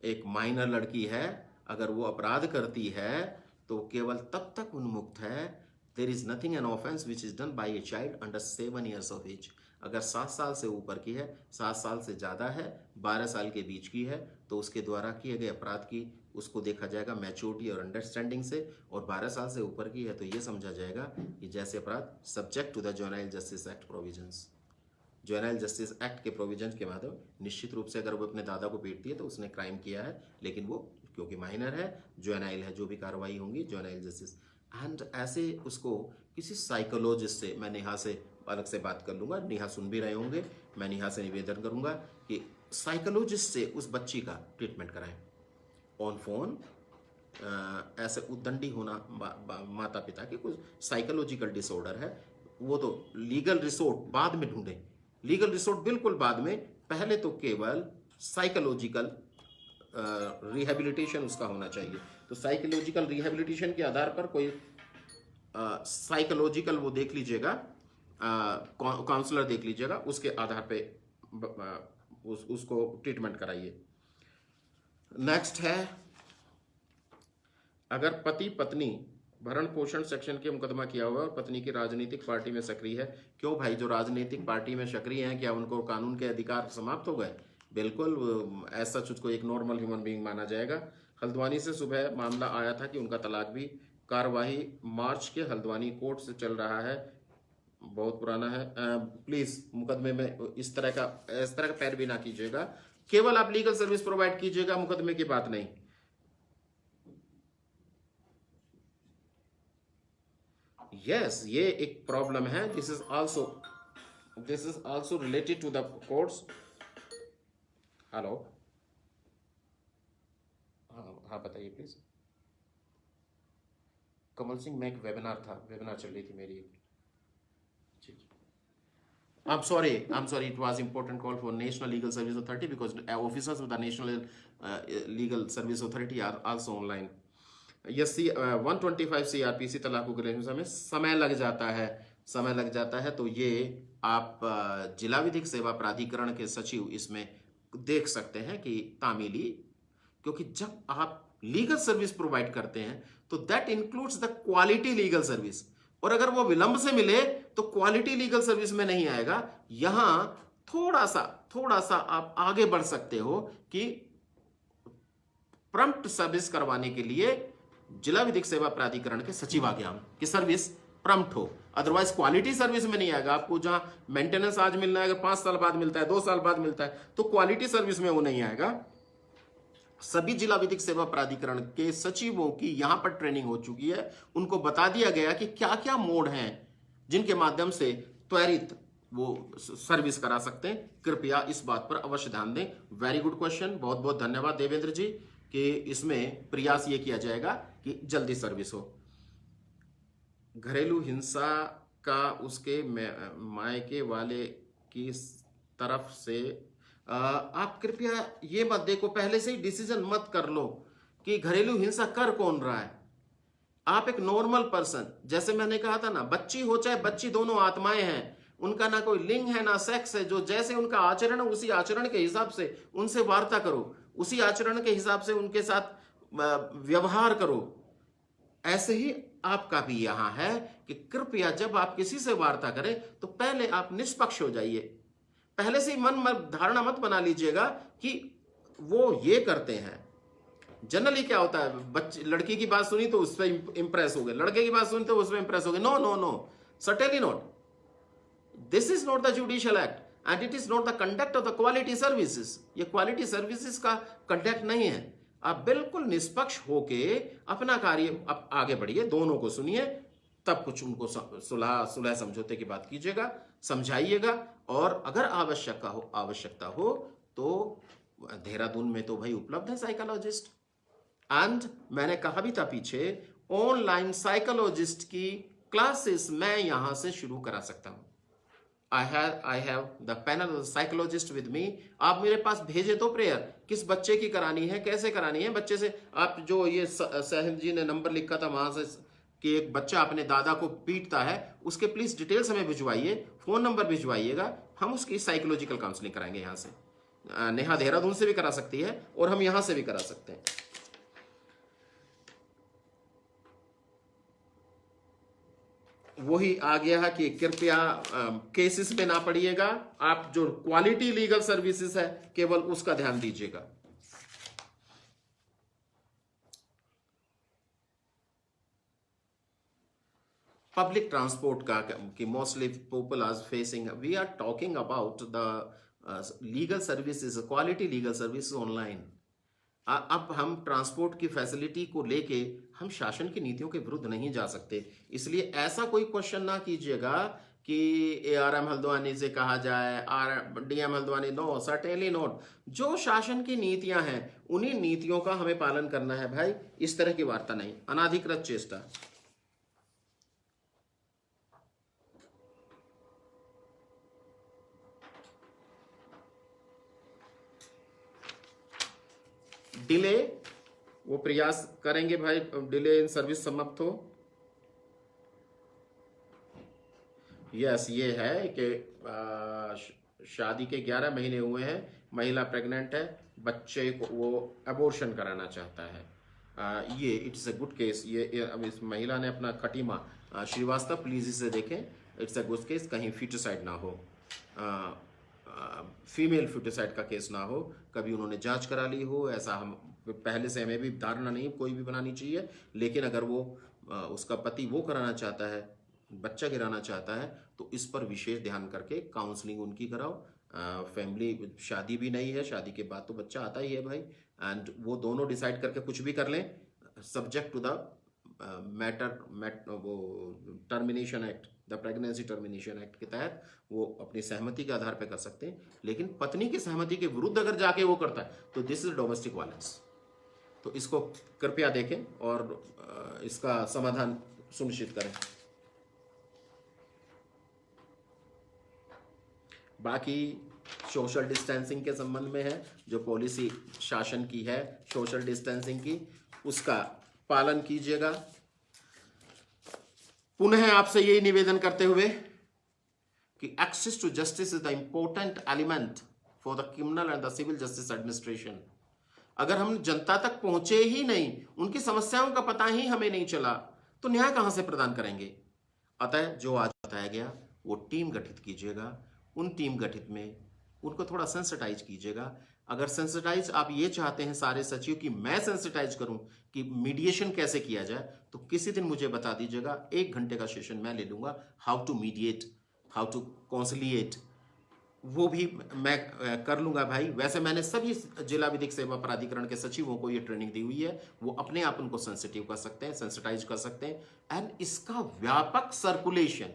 एक minor लड़की है, अगर वो अपराध करती है तो केवल तब तक उन्मुक्त है there is nothing an offence which is done by a child under 7 years of age. अगर 7 साल से ऊपर की है, 7 साल से ज़्यादा है, 12 साल के बीच की है, तो उसके द्वारा किए गए अपराध की उसको देखा जाएगा मैच्योरिटी और अंडरस्टैंडिंग से। और 12 साल से ऊपर की है तो ये समझा जाएगा कि जैसे अपराध subject to the juvenile justice act provisions. Juvenile justice act के प्रोविजंस के माध्यम निश्चित रूप से अगर वो अपने दादा को पीटती है तो उसने क्राइम किया है, लेकिन वो क्योंकि माइनर है, जुवेनाइल है, जो भी कार्रवाई होंगी जुवेनाइल जस्टिस। एंड ऐसे उसको किसी साइकोलॉजिस्ट से, मैं नेहा से अलग से बात कर लूँगा, नेहा सुन भी रहे होंगे, मैं नेहा से निवेदन करूँगा कि साइकोलॉजिस्ट से उस बच्ची का ट्रीटमेंट कराएं ऑन फोन। ऐसे उद्दंडी होना माता पिता के कुछ साइकोलॉजिकल डिसऑर्डर है, वो तो लीगल रिसोर्ट बाद में ढूंढें, लीगल रिसोर्ट बिल्कुल बाद में, पहले तो केवल साइकोलॉजिकल रिहेबिलिटेशन उसका होना चाहिए। तो साइकोलॉजिकल रिहेबिलिटेशन के आधार पर कोई साइकोलॉजिकल वो देख लीजिएगा, काउंसलर देख लीजिएगा, उसके आधार पे उसको ट्रीटमेंट कराइए। नेक्स्ट है, अगर पति पत्नी भरण पोषण सेक्शन के मुकदमा किया हुआ और पत्नी की राजनीतिक पार्टी में सक्रिय है। क्यों भाई, जो राजनीतिक पार्टी में सक्रिय हैं क्या उनको कानून के अधिकार समाप्त हो गए? बिल्कुल, ऐसा उसको एक नॉर्मल ह्यूमन बीइंग माना जाएगा। हल्द्वानी से सुबह मामला आया था कि उनका तलाक भी, कार्यवाही मार्च के हल्द्वानी कोर्ट से चल रहा है, बहुत पुराना है। प्लीज मुकदमे में इस तरह का पैरवी ना कीजिएगा, केवल आप लीगल सर्विस प्रोवाइड कीजिएगा, मुकदमे की बात नहीं। यस, ये एक प्रॉब्लम है। This is also related to the courts. Hello, हाँ बताइए प्लीज। कमल सिंह, मैं एक वेबिनार चल रही थी मेरी। I'm sorry, it was important call for National Legal Service Authority because officers of the National Legal Service Authority are also online. Yes, 125 CRPC तलाक के में समय लग जाता है, तो ये आप जिला विधिक सेवा प्राधिकरण के सचिव इसमें देख सकते हैं कि तामीली, क्योंकि जब आप लीगल सर्विस प्रोवाइड करते हैं तो that includes the quality legal service, और अगर वो विलंब से मिले तो क्वालिटी लीगल सर्विस में नहीं आएगा। यहां थोड़ा सा आप आगे बढ़ सकते हो कि प्रम्प्ट सर्विस करवाने के लिए जिला विधिक सेवा प्राधिकरण के सचिवाज्ञान की सर्विस प्रम्प्ट हो, अदरवाइज क्वालिटी सर्विस में नहीं आएगा। आपको जहां मेंटेनेंस आज मिलना है, अगर 5 साल बाद मिलता है, 2 साल बाद मिलता है, तो क्वालिटी सर्विस में वो नहीं आएगा। सभी जिला विधिक सेवा प्राधिकरण के सचिवों की यहां पर ट्रेनिंग हो चुकी है, उनको बता दिया गया कि क्या क्या मोड हैं जिनके माध्यम से त्वरित वो सर्विस करा सकते हैं। कृपया इस बात पर अवश्य ध्यान दें। वेरी गुड क्वेश्चन, बहुत बहुत धन्यवाद देवेंद्र जी, कि इसमें प्रयास ये किया जाएगा कि जल्दी सर्विस हो। घरेलू हिंसा का उसके मायके वाले की तरफ से आप कृपया ये मत देखो, पहले से ही डिसीजन मत कर लो कि घरेलू हिंसा कर कौन रहा है। आप एक नॉर्मल पर्सन, जैसे मैंने कहा था ना, बच्ची हो चाहे बच्ची, दोनों आत्माएं हैं, उनका ना कोई लिंग है ना सेक्स है, जो जैसे उनका आचरण है उसी आचरण के हिसाब से उनसे वार्ता करो, उसी आचरण के हिसाब से उनके साथ व्यवहार करो। ऐसे ही आपका भी यहां है कि कृपया जब आप किसी से वार्ता करें तो पहले आप निष्पक्ष हो जाइए। पहले से ही मन धारणा मत बना लीजिएगा कि वो ये करते हैं। जनरली क्या होता है, बच्चे लड़की की बात सुनी तो उस पर इंप्रेस हो गए, लड़के की बात सुनी तो उस पर इंप्रेस हो गए। No no no, certainly not. This is not the judicial act and it is not the conduct of the quality services. ये क्वालिटी सर्विसेज का कंडक्ट नहीं है। आप बिल्कुल निष्पक्ष होके अपना कार्य आप आगे बढ़िए, दोनों को सुनिए, तब कुछ उनको सुलह समझौते की बात कीजिएगा, समझाइएगा। और अगर आवश्यकता हो तो देहरादून में तो भाई उपलब्ध है साइकोलॉजिस्ट। एंड मैंने कहा भी था पीछे, ऑनलाइन साइकोलॉजिस्ट की क्लासेस मैं यहां से शुरू करा सकता हूं। I have the panel of psychologist with me। आप मेरे पास भेजे तो प्रेयर, किस बच्चे की करानी है, कैसे करानी है। बच्चे से आप जो ये साहिब जी ने नंबर लिखा था वहां से कि एक बच्चा अपने दादा को पीटता है, उसके प्लीज डिटेल्स हमें भिजवाइए, फोन नंबर भिजवाइएगा, हम उसकी साइकोलॉजिकल काउंसलिंग कराएंगे यहाँ से। नेहा देहरादून से भी करा सकती है और हम यहां से भी करा सकते हैं। वही आ गया है कि कृपया केसेस पे ना पड़िएगा, आप जो क्वालिटी लीगल सर्विसेज है केवल उसका ध्यान दीजिएगा। Public transport का कि mostly people are facing, we are talking about the legal services, quality legal services online। अब हम ट्रांसपोर्ट की फैसिलिटी को लेके हम शासन की नीतियों के विरुद्ध नहीं जा सकते, इसलिए ऐसा कोई क्वेश्चन ना कीजिएगा कि ARM हल्द्वानी से कहा जाए, DM Haldwani, no, certainly not. जो शासन की नीतियां हैं उन्हीं नीतियों का हमें पालन करना है भाई, इस तरह की वार्ता नहीं, अनाधिकृत चेष्टा। डिले, वो प्रयास करेंगे भाई डिले इन सर्विस समाप्त हो। यस, ये है कि शादी के 11 महीने हुए हैं, महिला प्रेग्नेंट है, बच्चे को वो अबॉर्शन कराना चाहता है। ये इट्स अ गुड केस। ये अब इस महिला ने अपना खटीमा, श्रीवास्तव प्लीज इसे देखें, इट्स अ गुड केस, कहीं फिटिसाइड ना हो, फीमेल फिटिसाइड का केस ना हो, कभी उन्होंने जांच करा ली हो, ऐसा हम पहले से हमें भी धारणा नहीं कोई भी बनानी चाहिए, लेकिन अगर वो उसका पति वो कराना चाहता है, बच्चा गिराना चाहता है, तो इस पर विशेष ध्यान करके काउंसलिंग उनकी कराओ। फैमिली, शादी भी नहीं है, शादी के बाद तो बच्चा आता ही है भाई, एंड वो दोनों डिसाइड करके कुछ भी कर लें, सब्जेक्ट टू द वो termination act, the pregnancy termination act के तहत वो अपनी सहमति के आधार पर कर सकते हैं। लेकिन पत्नी की सहमति के विरुद्ध अगर जाके वो करता है तो दिस इज डोमेस्टिक वायलेंस। तो इसको कृपया देखें और इसका समाधान सुनिश्चित करें। बाकी सोशल डिस्टेंसिंग के संबंध में है, जो पॉलिसी शासन की है सोशल डिस्टेंसिंग की, उसका पालन कीजिएगा। पुनः आपसे यही निवेदन करते हुए कि access to justice is the important element for the criminal and the civil justice administration. अगर हम जनता तक पहुंचे ही नहीं, उनकी समस्याओं का पता ही हमें नहीं चला, तो न्याय कहां से प्रदान करेंगे। अतः जो आज बताया गया वो टीम गठित कीजिएगा, उन टीम गठित में उनको थोड़ा सेंसिटाइज कीजिएगा। अगर सेंसिटाइज आप ये चाहते हैं सारे सचिव कि मैं सेंसिटाइज करूं कि मीडिएशन कैसे किया जाए, तो किसी दिन मुझे बता दीजिएगा, 1 घंटे का सेशन मैं ले लूंगा, how to mediate, how to conciliate, वो भी मैं कर लूंगा भाई। वैसे मैंने सभी जिला विधिक सेवा प्राधिकरण के सचिवों को ये ट्रेनिंग दी हुई है, वो अपने आप उनको सेंसिटिव कर सकते हैं, सेंसिटाइज कर सकते हैं, एंड इसका व्यापक सर्कुलेशन,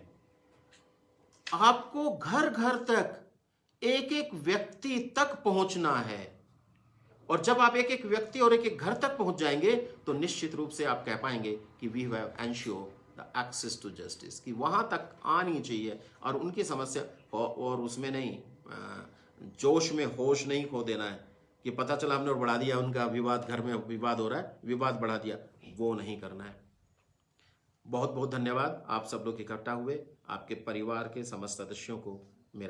आपको घर घर तक, एक एक व्यक्ति तक पहुंचना है। और जब आप एक एक व्यक्ति और एक एक घर तक पहुंच जाएंगे तो निश्चित रूप से आप कह पाएंगे कि we have ensure the access to justice, कि वहां तक आनी चाहिए और उनकी समस्या, और उसमें नहीं जोश में होश नहीं खो देना है कि पता चला हमने बढ़ा दिया उनका विवाद, घर में विवाद हो रहा है, विवाद बढ़ा दिया, वो नहीं करना है। बहुत बहुत धन्यवाद। आप सब लोग इकट्ठा हुए, आपके परिवार के समस्त सदस्यों को